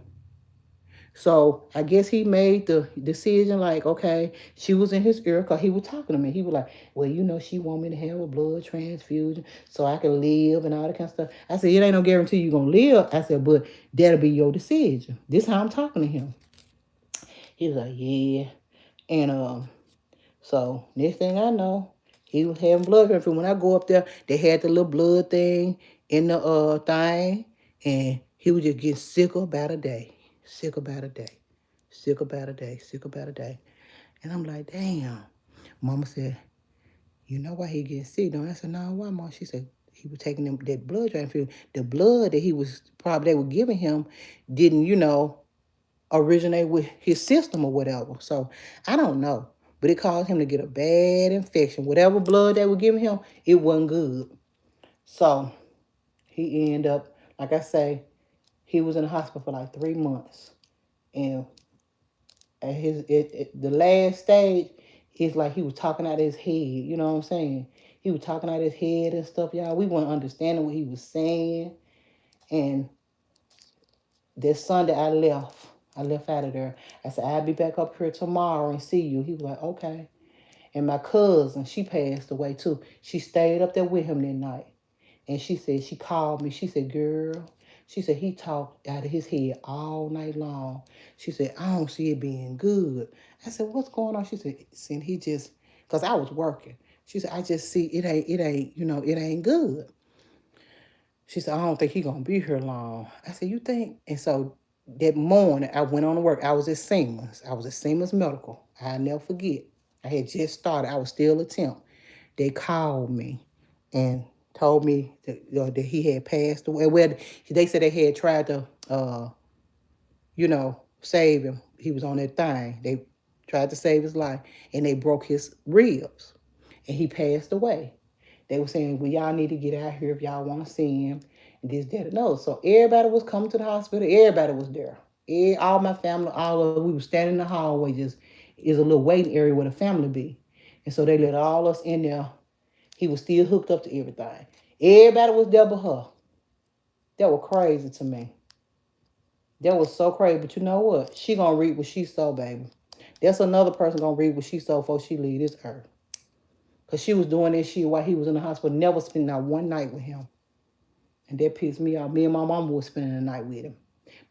[SPEAKER 1] So I guess he made the decision like, okay, she was in his ear because he was talking to me. He was like, well, she want me to have a blood transfusion so I can live and all that kind of stuff. I said, it ain't no guarantee you're going to live. I said, but that'll be your decision. This how I'm talking to him. He was like, yeah. And so next thing I know, he was having blood transfusion. When I go up there, they had the little blood thing in the thing, and he was just getting sicker about a day, sick about a day, sick about a day, sick about a day. And I'm like, damn. Mama said, you know why he getting sick? Don't I said, no, why, Mom? She said he was taking them that blood transfusion. The blood that he was probably they were giving him didn't, originate with his system or whatever. So I don't know. But it caused him to get a bad infection. Whatever blood they were giving him, it wasn't good. So he ended up, like I say, he was in the hospital for like 3 months. And at the last stage, it's like he was talking out of his head. You know what I'm saying? He was talking out of his head and stuff, y'all. We weren't understanding what he was saying. And this Sunday, I left. I left out of there. I said, I'll be back up here tomorrow and see you. He was like, okay. And my cousin, she passed away too. She stayed up there with him that night. And she said, she called me. She said, girl, she said, he talked out of his head all night long. She said, I don't see it being good. I said, what's going on? She said, see, he just, because I was working. She said, I just see it ain't, it ain't good. She said, I don't think he going to be here long. I said, you think? And so that morning, I went on to work. I was at Siemens. I was at Siemens Medical. I'll never forget. I had just started. I was still a temp. They called me and told me that he had passed away. Well, they said they had tried to, save him. He was on that thing. They tried to save his life, and they broke his ribs, and he passed away. They were saying, well, y'all need to get out here if y'all want to see him, and this, that, and no. So everybody was coming to the hospital. Everybody was there. All my family, we were standing in the hallway, just is a little waiting area where the family be. And so they let all us in there. He was still hooked up to everything. Everybody was there but her. That was crazy to me. That was so crazy. But you know what? She gonna read what she saw, baby. That's another person gonna read what she saw before she leave this earth. Because she was doing this shit while he was in the hospital. Never spent not one night with him. And that pissed me off. Me and my mama was spending the night with him.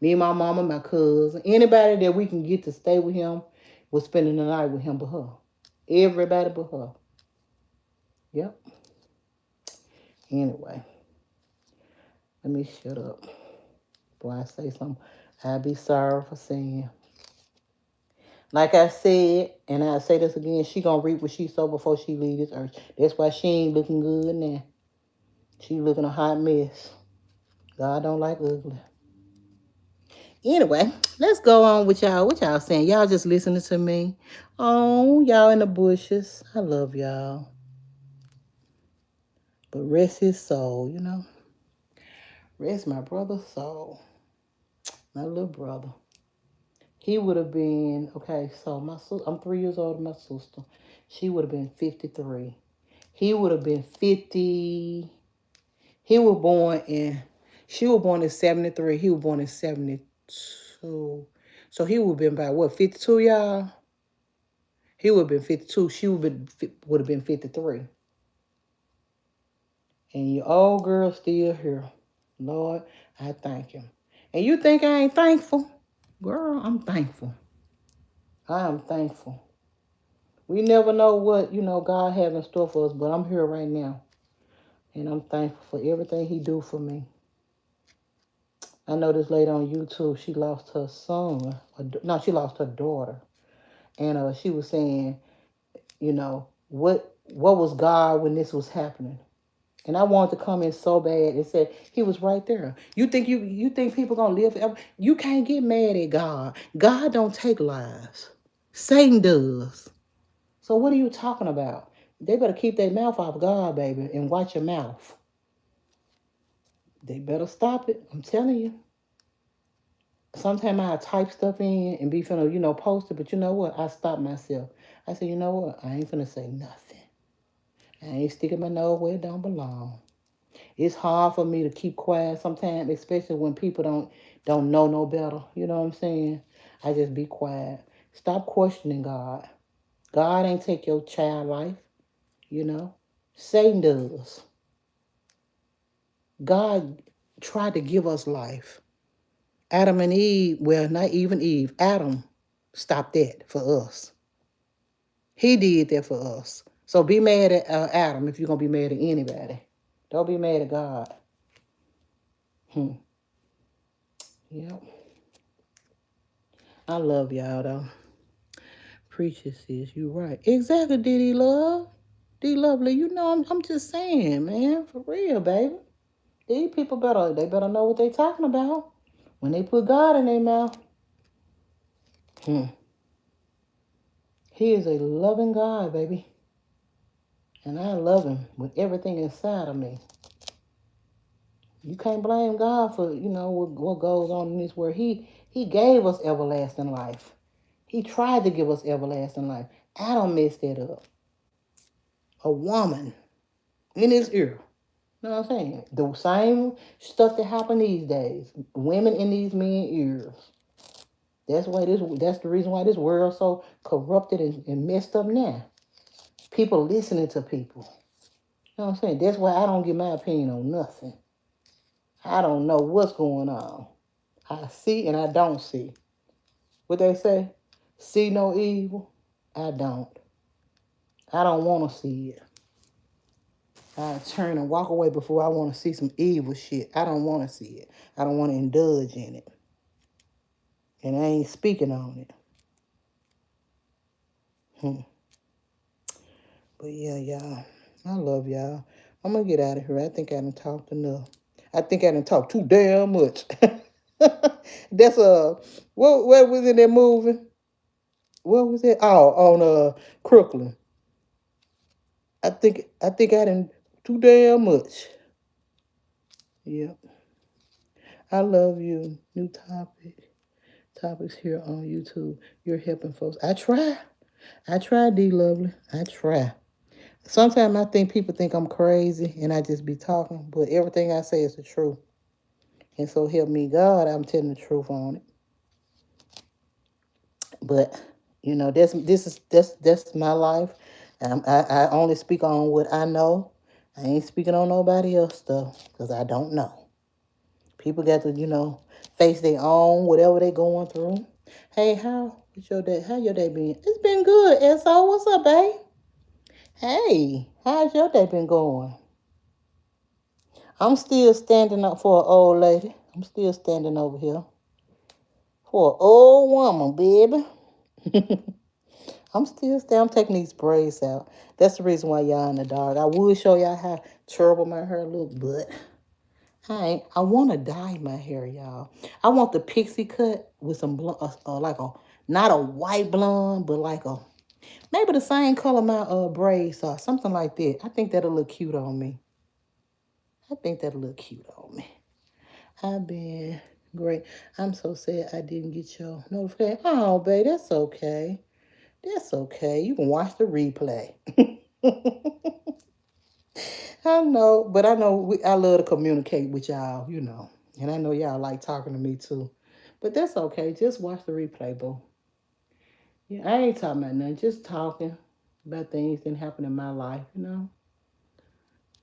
[SPEAKER 1] Me and my mama, my cousin, anybody that we can get to stay with him was spending the night with him but her. Everybody but her. Yep. Anyway. Let me shut up. Before I say something, I'll be sorry for saying. Like I said, and I'll say this again, she gonna reap what she sow before she leave this earth. That's why she ain't looking good now. She looking a hot mess. God don't like ugly. Anyway, let's go on with y'all. What y'all saying? Y'all just listening to me. Oh, y'all in the bushes. I love y'all. But rest his soul, Rest my brother's soul. My little brother. He would have been, okay, so I'm 3 years older than my sister. She would have been 53. He would have been 50. She was born in 73. He was born in 72. So he would have been about, what, 52, y'all? He would have been 52. She would have been 53. And your old girl still here. Lord, I thank him. And you think I ain't thankful? Girl, I'm thankful. I am thankful. We never know what, God have in store for us, but I'm here right now. And I'm thankful for everything he do for me. I know this lady on YouTube, she lost her son. No, she lost her daughter. And she was saying, what was God when this was happening? And I wanted to come in so bad and say, he was right there. You think people gonna live forever? You can't get mad at God. God don't take lives. Satan does. So what are you talking about? They better keep their mouth off God, baby, and watch your mouth. They better stop it. I'm telling you. Sometimes I type stuff in and be finna, post it, but you know what? I stopped myself. I said, you know what? I ain't finna say nothing. I ain't sticking my nose where it don't belong. It's hard for me to keep quiet sometimes, especially when people don't know no better. You know what I'm saying? I just be quiet. Stop questioning God. God ain't take your child life, you know. Satan does. God tried to give us life. Adam and Eve, well, not even Eve, Adam stopped that for us. He did that for us. So be mad at Adam if you're going to be mad at anybody. Don't be mad at God. Yep. I love y'all, though. Preacher says you right. Exactly, Diddy Love. D Lovely, you know, I'm just saying, man. For real, baby. These people better know what they talking about. When they put God in their mouth. He is a loving God, baby. And I love him with everything inside of me. You can't blame God for, what goes on in this world. He gave us everlasting life. He tried to give us everlasting life. Adam messed that up. A woman in his ear. You know what I'm saying? The same stuff that happen these days. Women in these men's ears. That's the reason why this world's so corrupted and messed up now. People listening to people. You know what I'm saying? That's why I don't give my opinion on nothing. I don't know what's going on. I see and I don't see. What they say? See no evil? I don't. I don't want to see it. I turn and walk away before I want to see some evil shit. I don't want to see it. I don't want to indulge in it. And I ain't speaking on it. But yeah, y'all. I love y'all. I'm going to get out of here. I think I done talked enough. I think I done talked too damn much. That's what was in that movie? What was it? Oh, on Crooklyn. I think I done too damn much. Yep. I love you. New topics here on YouTube. You're helping folks. I try, D Lovely. I try. Sometimes I think people think I'm crazy and I just be talking, but everything I say is the truth. And so help me God, I'm telling the truth on it. But that's my life. I only speak on what I know. I ain't speaking on nobody else stuff because I don't know. People got to face their own whatever they going through. Hey, what's your day? How your day been? It's been good. So what's up, babe? Hey, how's your day been going? I'm still standing up for an old lady. I'm still standing over here for an old woman, baby. I'm taking these braids out. That's the reason why y'all in the dark. I would show y'all how terrible my hair look, but I want to dye my hair, y'all. I want the pixie cut with some not a white blonde, but maybe the same color my braids are, something like that. I think that'll look cute on me. I've been great. I'm so sad I didn't get your notification. Oh, babe, that's okay. That's okay. You can watch the replay. I know, but I know I love to communicate with y'all, and I know y'all like talking to me too. But that's okay. Just watch the replay, boo. Yeah, I ain't talking about nothing. Just talking about things that happen in my life.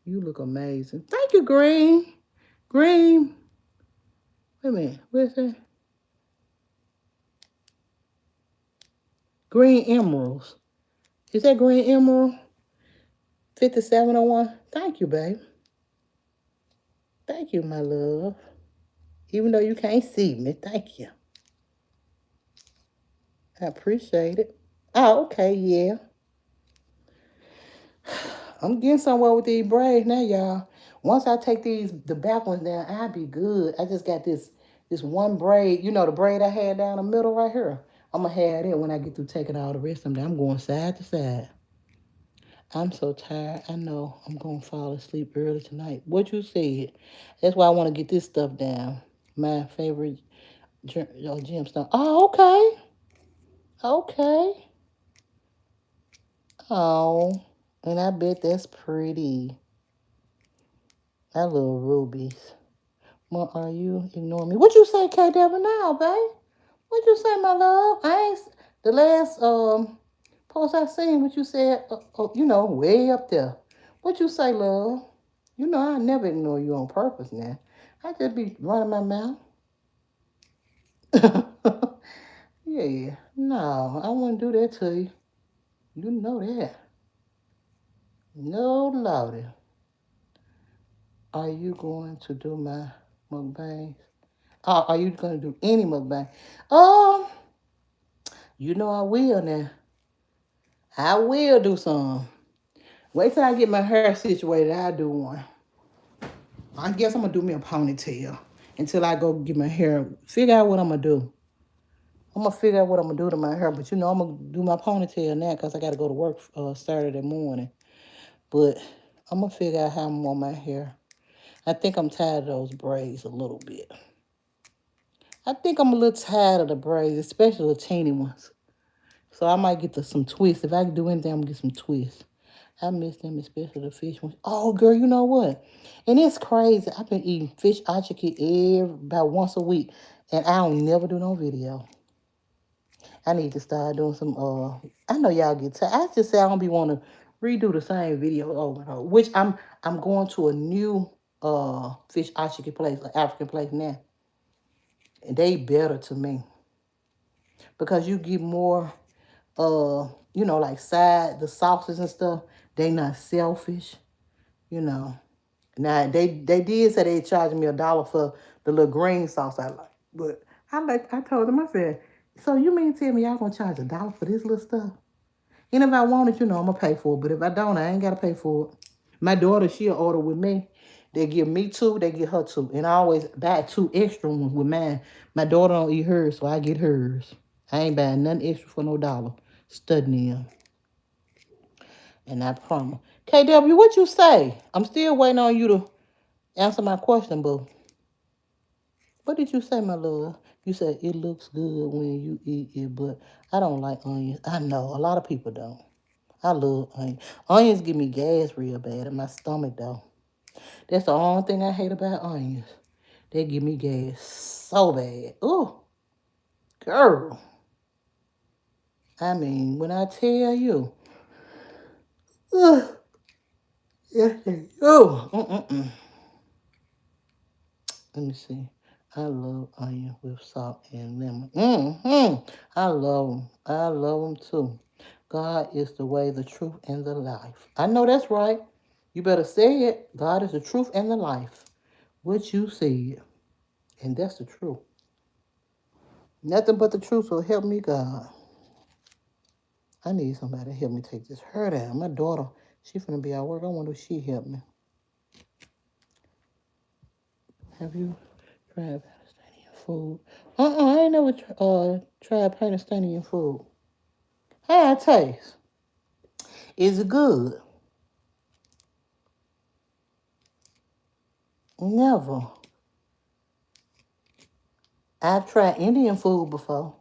[SPEAKER 1] You look amazing. Thank you, Green. Green. Wait a minute. Where's that? Green Emeralds. Is that Green Emerald? 5701. Thank you, babe. Thank you, my love. Even though you can't see me, thank you. I appreciate it. Oh, okay, yeah. I'm getting somewhere with these braids now, y'all. Once I take the back ones down, I'll be good. I just got this one braid. The braid I had down the middle right here. I'm going to have it when I get through taking all the rest of them down. I'm going side to side. I'm so tired. I know I'm going to fall asleep early tonight. What you said. That's why I want to get this stuff down. My favorite gemstone. Oh, okay. Okay. Oh, and I bet that's pretty. I love rubies. Well, are you ignoring me? What you say, K Devil, now, babe? What you say, my love? I ain't the last post I seen. What you said? Way up there. What you say, love? You know I never ignore you on purpose. Now I just be running my mouth. Yeah, no, I wouldn't do that to you. You know that. No, Lordy. Are you going to do my mukbangs? Are you going to do any mukbang? Um, you know I will now. I will do some. Wait till I get my hair situated. I'll do one. I guess I'm gonna do me a ponytail until I go get my hair. Figure out what I'm gonna do. I'm gonna figure out what I'm gonna do to my hair, but I'm gonna do my ponytail now because I gotta go to work Saturday morning. But I'm gonna figure out how I'm on my hair. I think I'm tired of those braids a little bit. I think I'm a little tired of the braids, especially the teeny ones. So I might get some twists. If I can do anything, I'm gonna get some twists. I miss them, especially the fish ones. Oh, girl, you know what? And it's crazy. I've been eating fish achiki about once a week, and I don't never do no video. I need to start doing some. I know y'all get tired. I just say I don't be want to redo the same video over and over. Which I'm going to a new fish achiki place, an African place now, and they better to me because you get more. Like the sauces and stuff. They not selfish. You know. Now they did say they charged me $1 for the little green sauce I like, but I told them I said, so you mean tell me y'all gonna charge $1 for this little stuff? And if I want it, I'm gonna pay for it. But if I don't, I ain't gotta pay for it. My daughter, she'll order with me. They give me two, they get her two, and I always buy two extra ones with mine. My daughter don't eat hers, so I get hers. I ain't buying nothing extra for no $1. Studying them, and I promise. KW, what you say? I'm still waiting on you to answer my question, boo. What did you say, my love? You said it looks good when you eat it, but I don't like onions. I know, a lot of people don't. I love onions. Onions give me gas real bad in my stomach, though. That's the only thing I hate about onions. They give me gas so bad. Ooh, girl. I mean, when I tell you. Ugh, yes, oh, let me see. I love onion with salt and lemon. I love them. I love them too. God is the way, the truth, and the life. I know that's right. You better say it. God is the truth and the life. What you said. And that's the truth. Nothing but the truth will help me, God. I need somebody to help me take this hair down. My daughter, she finna be at work. I wonder if she help me. Have you tried Palestinian food? I ain't never tried Palestinian food. How it taste? Is it good? Never. I've tried Indian food before.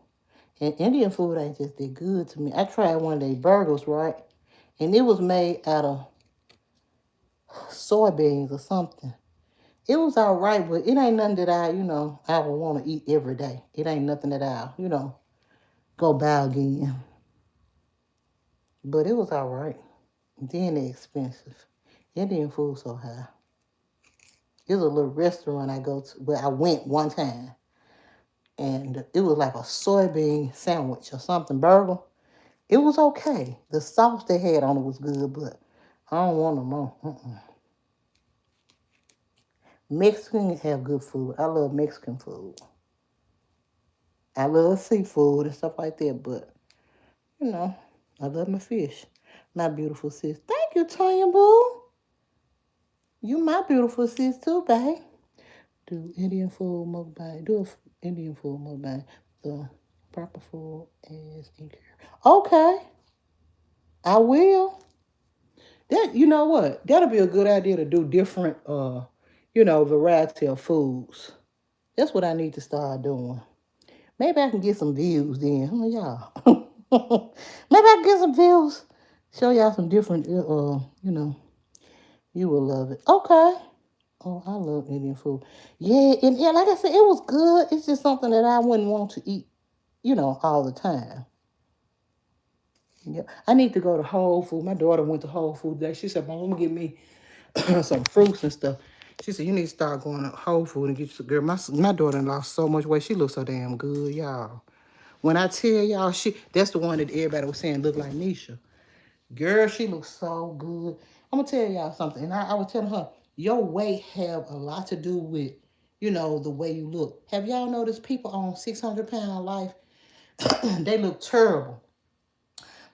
[SPEAKER 1] And Indian food ain't just that good to me. I tried one of their burgers, right? And it was made out of soybeans or something. It was all right, but it ain't nothing that I would want to eat every day. It ain't nothing that go buy again. But it was all right. Then they expensive. Indian food so high. It was a little restaurant I go to where I went one time. And it was like a soybean sandwich or something, burger. It was okay. The sauce they had on it was good, but I don't want no more. Mexican have good food. I love Mexican food. I love seafood and stuff like that, but, I love my fish. My beautiful sis. Thank you, Tonya Boo. You my beautiful sis too, babe. Do Indian food mukbang. Do a Indian food mukbang. The proper food is incurable. Okay, I will. That you know what? That'll be a good idea to do different variety of foods. That's what I need to start doing. Maybe I can get some views then. Y'all. Maybe I can get some views. Show y'all some different you will love it. Okay. Oh, I love Indian food. Yeah, and like I said, it was good. It's just something that I wouldn't want to eat you know, all the time. Yeah, I need to go to Whole Foods. My daughter went to Whole Foods today. She said, "Mom, give me some fruits and stuff." She said, "You need to start going to Whole Foods and get you some." Girl, my daughter lost so much weight. She looks so damn good, y'all. When I tell y'all, that's the one that everybody was saying looked like Nisha. Girl, she looks so good. I'm gonna tell y'all something. And I was telling her, your weight have a lot to do with, you know, the way you look. Have y'all noticed people on 600-pound life, they look terrible.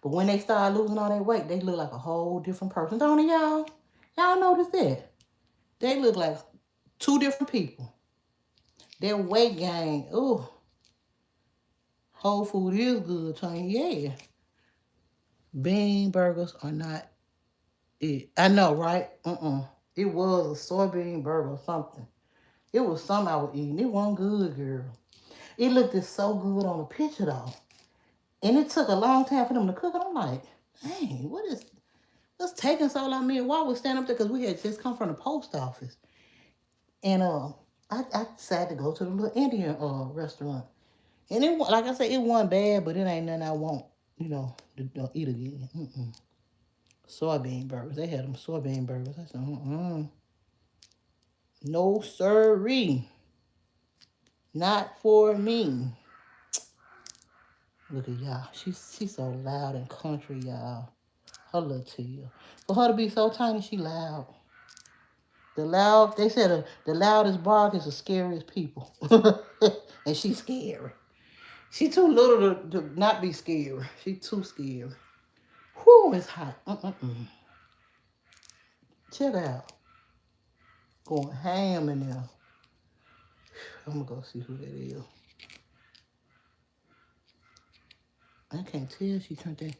[SPEAKER 1] But when they start losing all that weight, they look like a whole different person, don't they, y'all? Y'all notice that? They look like two different people. Their weight gain, ooh, whole food is good, Tony. Yeah. Bean burgers are not it. I know, right? It was a soybean burger or something. It was something I was eating. It wasn't good, girl. It looked so good on the picture, though. And it took a long time for them to cook it. I'm like, dang, what's taking so long? Me and Walt was standing up there because we had just come from the post office. And I decided to go to the little Indian restaurant. And it, like I said, it wasn't bad, but it ain't nothing I want, you know, to eat again. Soybean burgers. They had them soybean burgers. I said, no sirree. Not for me. Look at y'all. She's so loud and country, y'all. Her little tail. For her to be so tiny, she loud. They said the loudest bark is the scariest people. And she's scary. She too little to not be scary. She too scary. Whew, it's hot. Check it out. Going ham in there. I'm gonna go see who that is. I can't tell she turned that.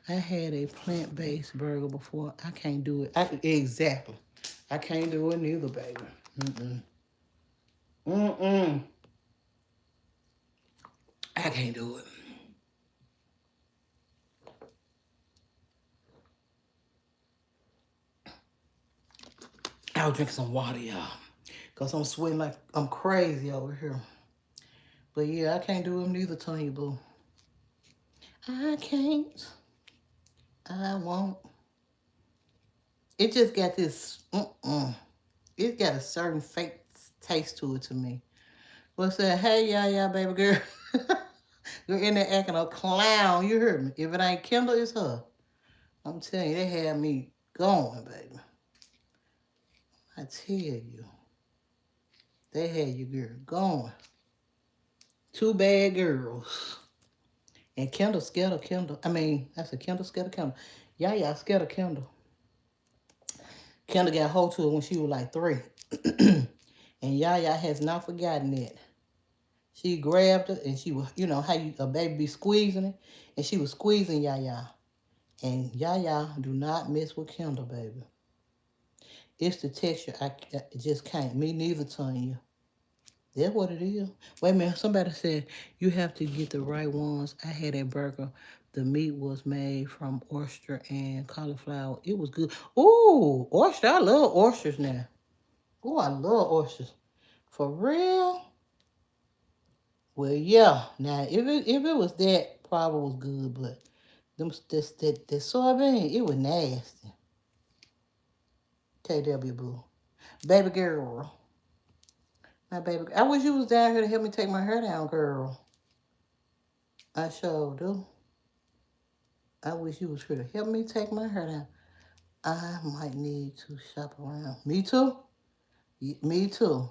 [SPEAKER 1] I had a plant-based burger before. I can't do it. Exactly. I can't do it neither, baby. I can't do it. I'll drink some water, y'all. Because I'm sweating like I'm crazy over here. But yeah, I can't do them neither, Tony Boo. I can't. I won't. It just got this, It got a certain fake taste to it to me. What's that? Hey, yeah, baby girl. You're in there acting a clown. You heard me. If it ain't Kendall, it's her. I'm telling you, they had me going, baby. I tell you. They had you girl going. Two bad girls. And Kendall scared of Kendall. I mean, that's a Kendall scared of Kendall. Yeah, scared of Kendall. Kendall got hold to it when she was like 3. And Yaya has not forgotten that. She grabbed her and she was, you know, how a baby be squeezing it. And she was squeezing Yaya. And Yaya do not mess with Kendall, baby. It's the texture. I just can't. Me neither, Tanya. That's what it is. Wait a minute. Somebody said you have to get the right ones. I had a burger. The meat was made from oyster and cauliflower. It was good. Ooh, oyster. I love oysters now. Ooh, I love oysters. For real? Well, yeah. Now, if it was that, probably was good, but that soybean, it was nasty. KW boo. Baby girl. My baby girl. I wish you was down here to help me take my hair down, girl. I sure do. I wish you was here to help me take my hair down. I might need to shop around. Me too? Me too.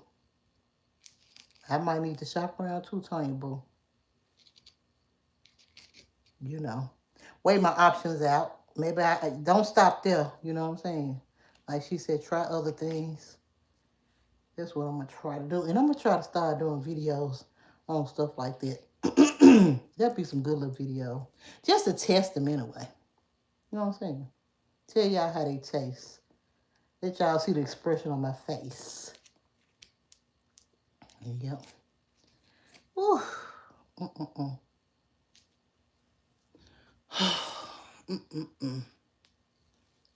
[SPEAKER 1] I might need to shop around too, Tony boo. You know. Weigh my options out. Maybe I don't stop there. You know what I'm saying? Like she said, try other things. That's what I'm going to try to do. And I'm going to try to start doing videos on stuff like that. That'd be some good little video. Just to test them anyway. You know what I'm saying? Tell y'all how they taste. Let y'all see the expression on my face. Yep. Whew.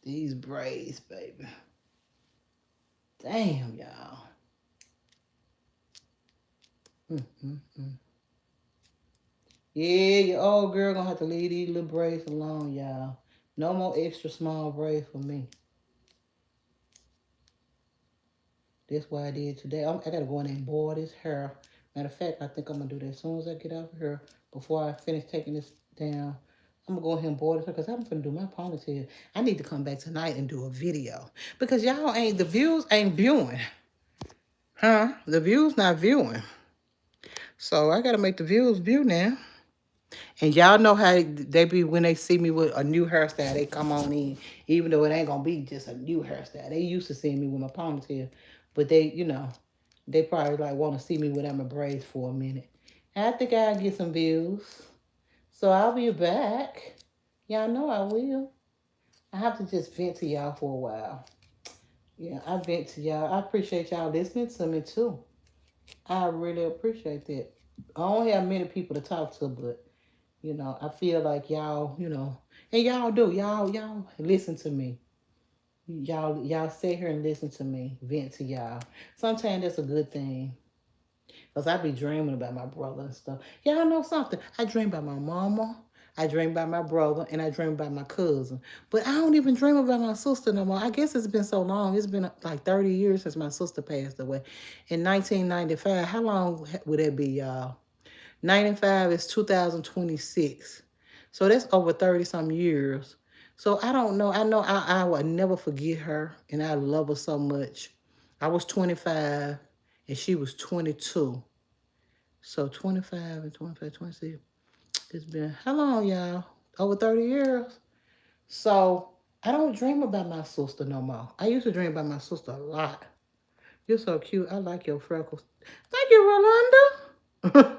[SPEAKER 1] These braids, baby. Damn, y'all. Yeah, your old girl gonna have to leave these little braids alone, y'all. No more extra small braids for me. That's what I did today. I gotta go in and boil this hair. Matter of fact, I think I'm gonna do that as soon as I get out of here. Before I finish taking this down, I'm gonna go ahead and boil this hair because I'm gonna do my ponytail. I need to come back tonight and do a video because y'all ain't the views ain't viewing, huh? The views not viewing, so I gotta make the views view now. And y'all know how they be when they see me with a new hairstyle, they come on in, even though it ain't gonna be just a new hairstyle. They used to see me with my ponytail, but they probably like want to see me without my braids for a minute. And I think I'll get some views, so I'll be back. Y'all know I will. I have to just vent to y'all for a while. Yeah, I vent to y'all. I appreciate y'all listening to me too. I really appreciate that. I don't have many people to talk to, but I feel like y'all, and y'all do. Y'all listen to me. Y'all sit here and listen to me, vent to y'all. Sometimes that's a good thing. Cause I be dreaming about my brother and stuff. Y'all know something? I dream about my mama, I dream about my brother, and I dream about my cousin. But I don't even dream about my sister no more. I guess it's been so long. It's been like 30 years since my sister passed away. In 1995. How long would that be, y'all? 95 is 2026. So that's over 30 some years. So I don't know. I know I will never forget her and I love her so much. I was 25 and she was 22. So 25 and 25, 26. It's been how long, y'all? Over 30 years. So I don't dream about my sister no more. I used to dream about my sister a lot. You're so cute. I like your freckles. Thank you, Rolanda.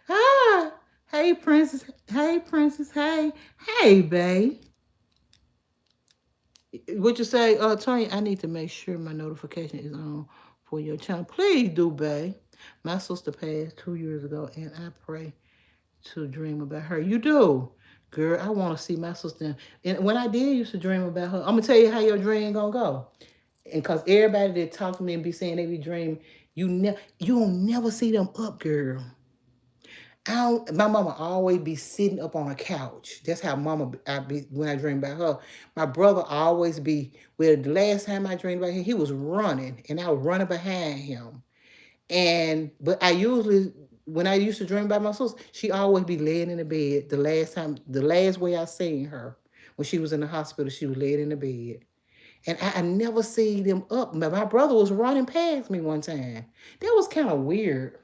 [SPEAKER 1] Hi. Hey, Princess. Hey, Princess. Hey. Hey, babe. What you say, Tony? I need to make sure my notification is on for your channel. Please do, babe. My sister passed 2 years ago, and I pray to dream about her. You do? Girl, I want to see my sister. And when I did used to dream about her, I'm going to tell you how your dream going to go. And because everybody that talk to me and be saying they be dreaming, you don't never see them up, girl. My mama always be sitting up on a couch. That's how mama I be when I dream about her. My brother always be well. The last time I dreamed about him, he was running, and I was running behind him. But I usually when I used to dream about my sister, she always be laying in the bed. The last way I seen her when she was in the hospital, she was laying in the bed. And I never see them up. But my brother was running past me one time. That was kind of weird.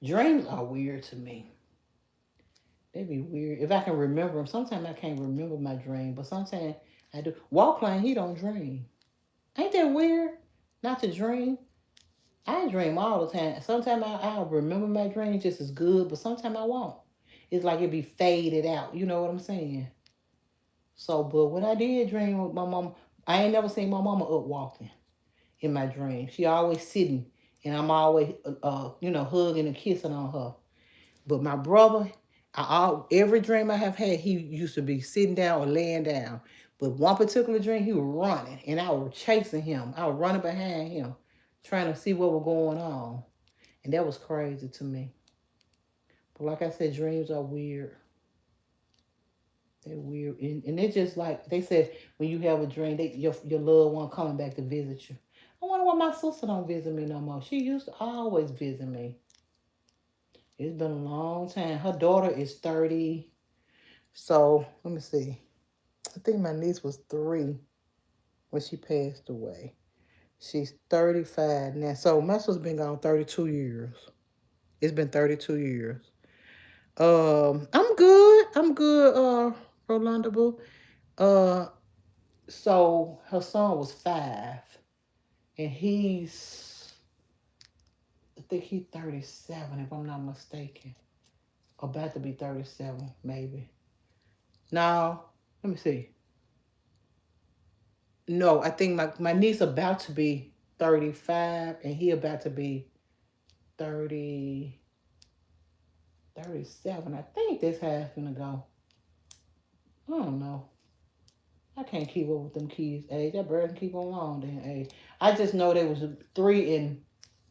[SPEAKER 1] Dreams are weird to me. They be weird. If I can remember them, sometimes I can't remember my dream, but sometimes I do. Walkline, he don't dream. Ain't that weird? Not to dream. I dream all the time. Sometimes I'll remember my dreams just as good, but sometimes I won't. It's like it be faded out. You know what I'm saying? So, but when I did dream with my mom, I ain't never seen my mama up walking in my dream. She always sitting, and I'm always, hugging and kissing on her. But my brother, every dream I have had, he used to be sitting down or laying down. But one particular dream, he was running, and I was chasing him. I was running behind him, trying to see what was going on. And that was crazy to me. But like I said, dreams are weird. They're weird. And it's just like they said, when you have a dream, your loved one coming back to visit you. I wonder why my sister don't visit me no more. She used to always visit me. It's been a long time. Her daughter is 30. So let me see. I think my niece was 3 when she passed away. She's 35 now. So my sister's been gone 32 years. It's been 32 years. I'm good. I'm good, Rolanda Boo. Uh so her son was 5 and I think he's 37 if I'm not mistaken. About to be 37, maybe. Now, let me see. No, I think my niece about to be 35 and he about to be 30, 37. I think this half gonna go. I don't know. I can't keep up with them kids' age. That bird can keep on long then age. I just know there was 3 and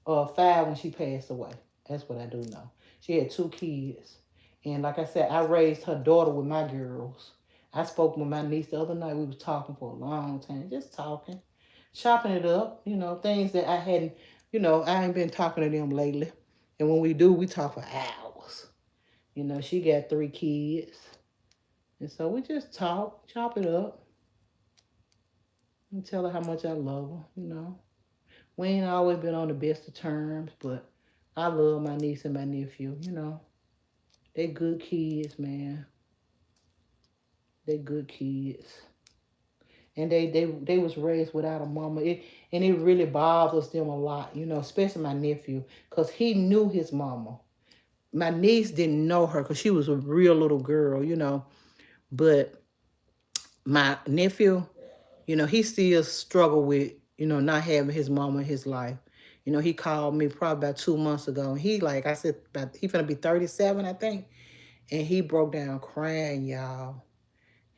[SPEAKER 1] 5 when she passed away. That's what I do know. She had 2 kids. And like I said, I raised her daughter with my girls. I spoke with my niece the other night. We was talking for a long time, just talking, chopping it up. Things that I hadn't. I ain't been talking to them lately. And when we do, we talk for hours. She got 3 kids, and so we just talk, chop it up, and tell her how much I love her. We ain't always been on the best of terms, but I love my niece and my nephew. They good kids, man. They good kids. And they was raised without a mama. And it really bothers them a lot, especially my nephew, because he knew his mama. My niece didn't know her because she was a real little girl, But my nephew, he still struggled with, not having his mama in his life. He called me probably about 2 months ago. And he, like I said, he finna be 37, I think. And he broke down crying, y'all.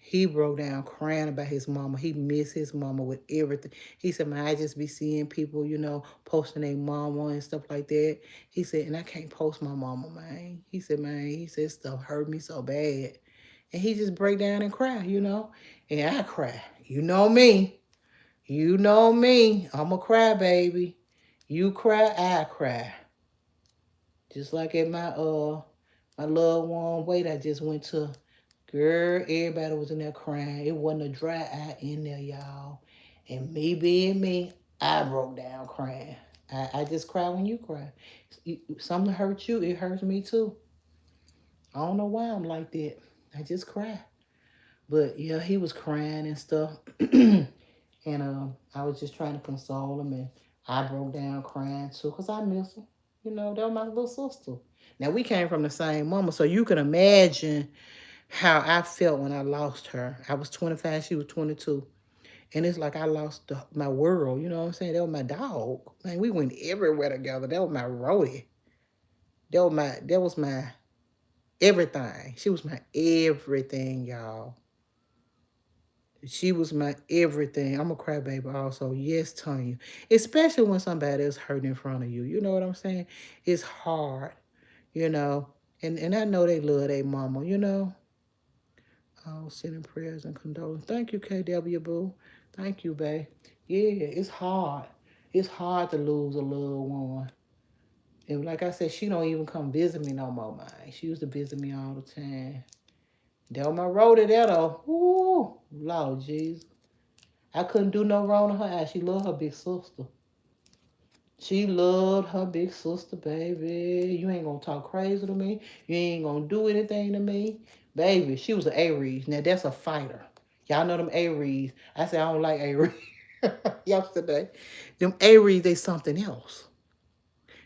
[SPEAKER 1] He broke down crying about his mama. He missed his mama with everything. He said, man, I just be seeing people, posting their mama and stuff like that. He said, and I can't post my mama, man. He said, man, stuff hurt me so bad. And he just break down and cry, And I cry. You know me. You know me. I'm a cry baby. You cry, I cry. Just like at my loved one wait I just went to. Girl, everybody was in there crying. It wasn't a dry eye in there, y'all. And me being me, I broke down crying. I just cry when you cry. Something hurts you, it hurts me too. I don't know why I'm like that. I just cry. But yeah, he was crying and stuff. And I was just trying to console him, and I broke down crying too, because I miss him. That was my little sister. Now, we came from the same mama, so you can imagine how I felt when I lost her. I was 25, she was 22. And it's like I lost my world, you know what I'm saying? That was my dog. Man, we went everywhere together. That was my roadie. That was my everything. She was my everything, y'all. She was my everything. I'm a crybaby also. Yes, Tanya. Especially when somebody is hurt in front of you. You know what I'm saying? It's hard, you know. And I know they love their mama. Oh, sending prayers and condolences. Thank you, KW Boo. Thank you, babe. Yeah, it's hard. It's hard to lose a loved one. And like I said, she don't even come visit me no more, man. She used to visit me all the time. That was my road to that, though. Ooh, Lord Jesus. I couldn't do no wrong to her ass. She loved her big sister. She loved her big sister, baby. You ain't gonna talk crazy to me. You ain't gonna do anything to me. Baby, she was an Aries. Now that's a fighter. Y'all know them Aries. I said I don't like Aries yesterday. Them Aries, they something else.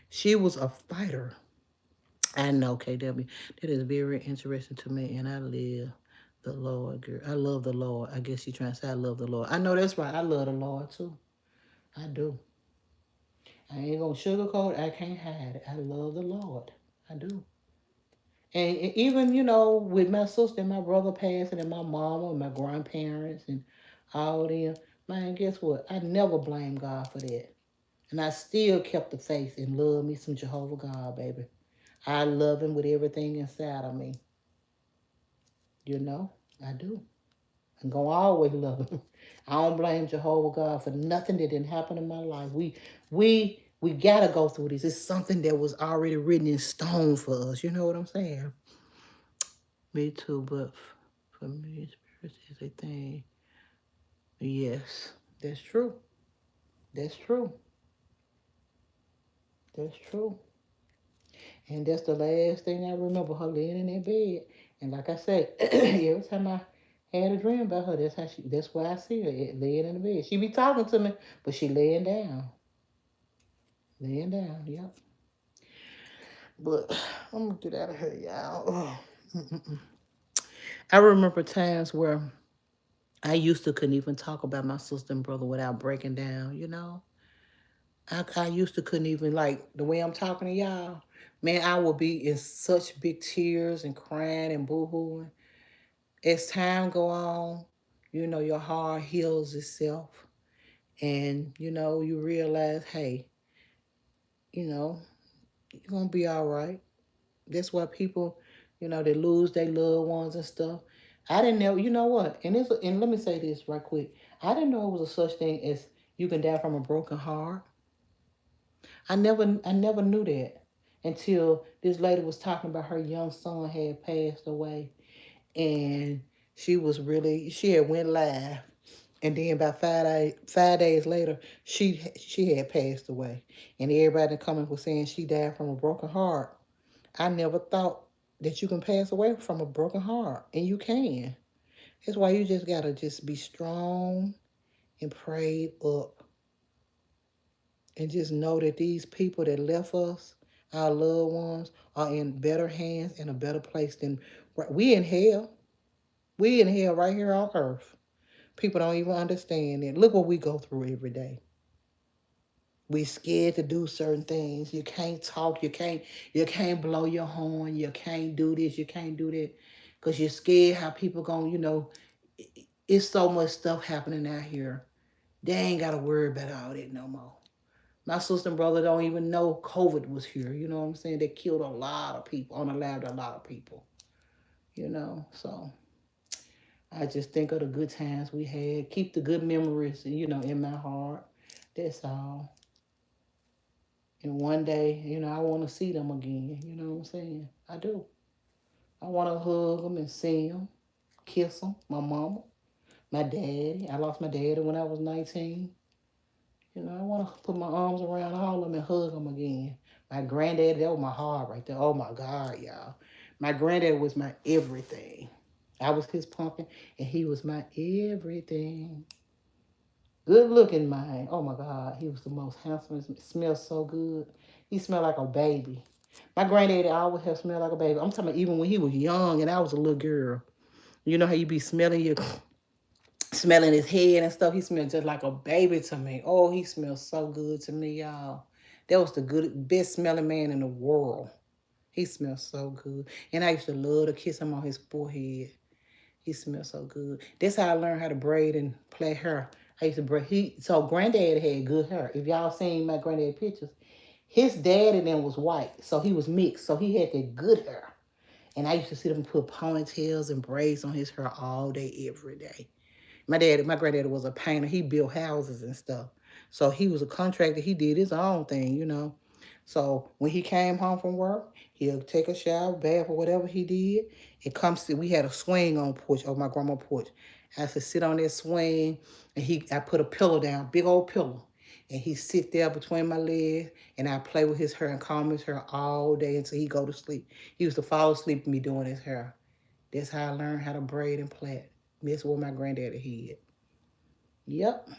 [SPEAKER 1] She was a fighter. I know, KW. That is very interesting to me, and I live the Lord, girl. I love the Lord. I guess you trying to say I love the Lord. I know that's right. I love the Lord too. I do. I ain't gonna sugarcoat it. I can't hide it. I love the Lord. I do. And even, with my sister and my brother passing and my mama and my grandparents and all them, man, guess what? I never blame God for that. And I still kept the faith and love me some Jehovah God, baby. I love him with everything inside of me. I do. I'm gonna always love him. I don't blame Jehovah God for nothing that didn't happen in my life. We gotta go through this. It's something that was already written in stone for us. You know what I'm saying? Me too, but for me, spirit is a thing. Yes, that's true. That's true. That's true. And that's the last thing I remember, her laying in that bed. And like I said, every time I had a dream about her, that's why I see her laying in the bed. She be talking to me, but she laying down. Laying down, yep. But I'm gonna get out of here, y'all. I remember times where I used to couldn't even talk about my sister and brother without breaking down. I used to couldn't even, like, the way I'm talking to y'all, man, I would be in such big tears and crying and boo-hooing. As time go on, your heart heals itself. And, you realize, hey, you're going to be all right. That's why people you know, they lose their loved ones and stuff. I didn't know, you know what? And let me say this right quick. I didn't know it was a such thing as you can die from a broken heart. I never knew that until this lady was talking about her young son had passed away, and she had went live, and then about 5 days later she had passed away, and everybody coming was saying she died from a broken heart. I never thought that you can pass away from a broken heart, and you can. That's why you just gotta just be strong and prayed up, and just know that these people that left us, our loved ones, are in better hands and a better place than we in hell. We in hell right here on earth. People don't even understand it. Look what we go through every day. We scared to do certain things. You can't talk. You can't blow your horn. You can't do this. You can't do that. Because you're scared how people going, it's so much stuff happening out here. They ain't got to worry about all that no more. My sister and brother don't even know COVID was here. You know what I'm saying? They killed a lot of people, unalived a lot of people. So I just think of the good times we had. Keep the good memories, in my heart. That's all. And one day, I want to see them again. You know what I'm saying? I do. I want to hug them and see them, kiss them. My mama, my daddy. I lost my daddy when I was 19. I want to put my arms around all of them and hug them again. My granddaddy, that was my heart right there. Oh my God, y'all. My granddaddy was my everything. I was his pumpkin, and he was my everything. Good looking man. Oh my God, he was the most handsome. He smelled so good. He smelled like a baby. My granddaddy always have smelled like a baby. I'm talking about even when he was young and I was a little girl. You know how you be smelling his head and stuff. He smelled just like a baby to me. Oh, he smells so good to me, y'all. That was the best smelling man in the world. He smells so good. And I used to love to kiss him on his forehead. He smells so good. That's how I learned how to braid and plait hair. I used to braid. So granddad had good hair. If y'all seen my granddad pictures, his dad and them was white. So he was mixed. So he had that good hair. And I used to see him put ponytails and braids on his hair all day, every day. My granddaddy was a painter. He built houses and stuff. So he was a contractor. He did his own thing. So when he came home from work, he'll take a shower, bath, or whatever he did. We had a swing on porch, on my grandma's porch. I used to sit on that swing, and I put a pillow down, big old pillow. And he sit there between my legs, and I play with his hair and comb his hair all day until he go to sleep. He used to fall asleep with me doing his hair. That's how I learned how to braid and plait. That's what my granddaddy had. Yep.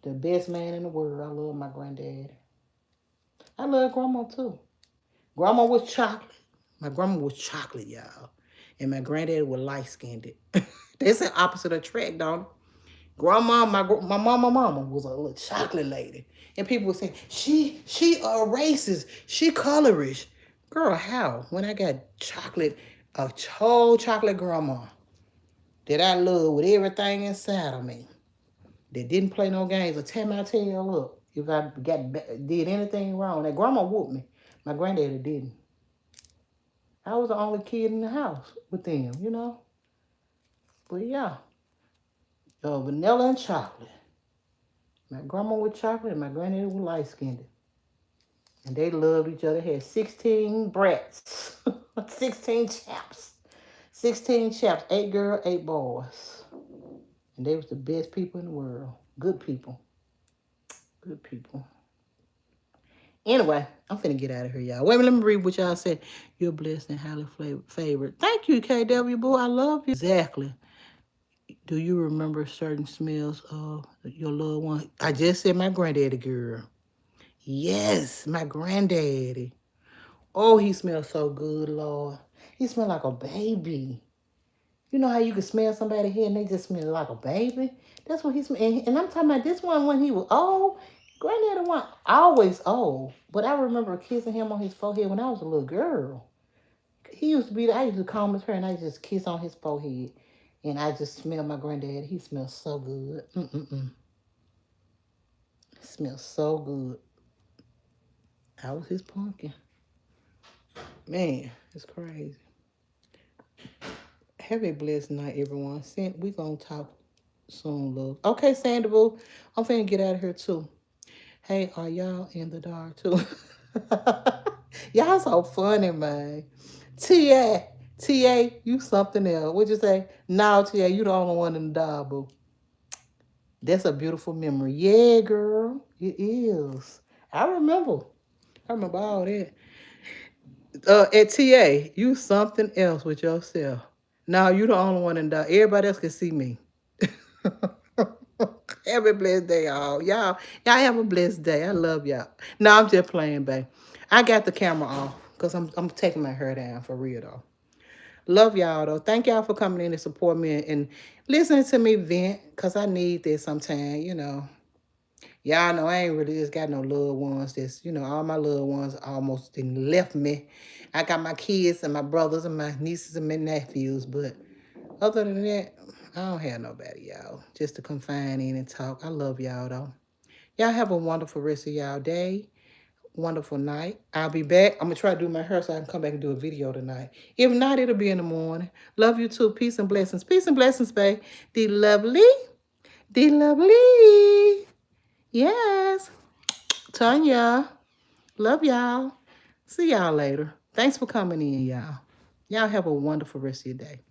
[SPEAKER 1] The best man in the world. I love my granddaddy. I love grandma too. Grandma was chocolate. My grandma was chocolate, y'all. And my granddaddy was light skinned. That's the opposite attract, don't it? Grandma, my mama was a little chocolate lady. And people would say, she racist. She colorish. Girl, how? When I got chocolate, a whole chocolate grandma that I love with everything inside of me, that didn't play no games or tear my tail up if I did anything wrong. That grandma whooped me. My granddaddy didn't. I was the only kid in the house with them. But yeah, vanilla and chocolate. My grandma was chocolate and my granddaddy was light skinned. And they loved each other. Had 16 brats, 16 chaps. 16 chaps, 8 girls, 8 boys. And they was the best people in the world. Good people. Good people. Anyway, I'm finna get out of here, y'all. Wait a minute, let me read what y'all said. You're blessed and highly favored. Thank you, KW, boy. I love you. Exactly. Do you remember certain smells of your loved one? I just said my granddaddy, girl. Yes, my granddaddy. Oh, he smells so good, Lord. He smells like a baby. You know how you can smell somebody's hair and they just smell like a baby? That's what he smells. And I'm talking about this one when he was old. Granddaddy was always old. But I remember kissing him on his forehead when I was a little girl. I used to comb his hair and I just kiss on his forehead. And I just smell my granddad. He smells so good. Smells so good. I was his pumpkin. Man, it's crazy. Have a blessed night, everyone. We gonna talk soon, love. Okay, Sandy Boo, I'm finna get out of here too. Hey, are y'all in the dark too? Y'all so funny, man. TA, TA, you something else. What'd you say? No, TA, you the only one in the dark, boo. That's a beautiful memory. Yeah, girl, it is. I remember. I remember all that. At TA, you something else with yourself. Now you the only one in the dark. Everybody else can see me. Have a blessed day, y'all. Y'all have a blessed day. I love y'all. No, I'm just playing, babe. I got the camera off because I'm taking my hair down for real though. Love y'all though. Thank y'all for coming in and support me and listening to me vent because I need this sometime, you know. Y'all know I ain't really just got no loved ones. That's, all my loved ones almost didn't left me. I got my kids and my brothers and my nieces and my nephews, but other than that, I don't have nobody, y'all. Just to confine in and talk. I love y'all, though. Y'all have a wonderful rest of y'all day. Wonderful night. I'll be back. I'm going to try to do my hair so I can come back and do a video tonight. If not, it'll be in the morning. Love you too. Peace and blessings. Peace and blessings, babe. The lovely. The lovely. Yes. Tanya. Love y'all. See y'all later. Thanks for coming in, y'all. Y'all have a wonderful rest of your day.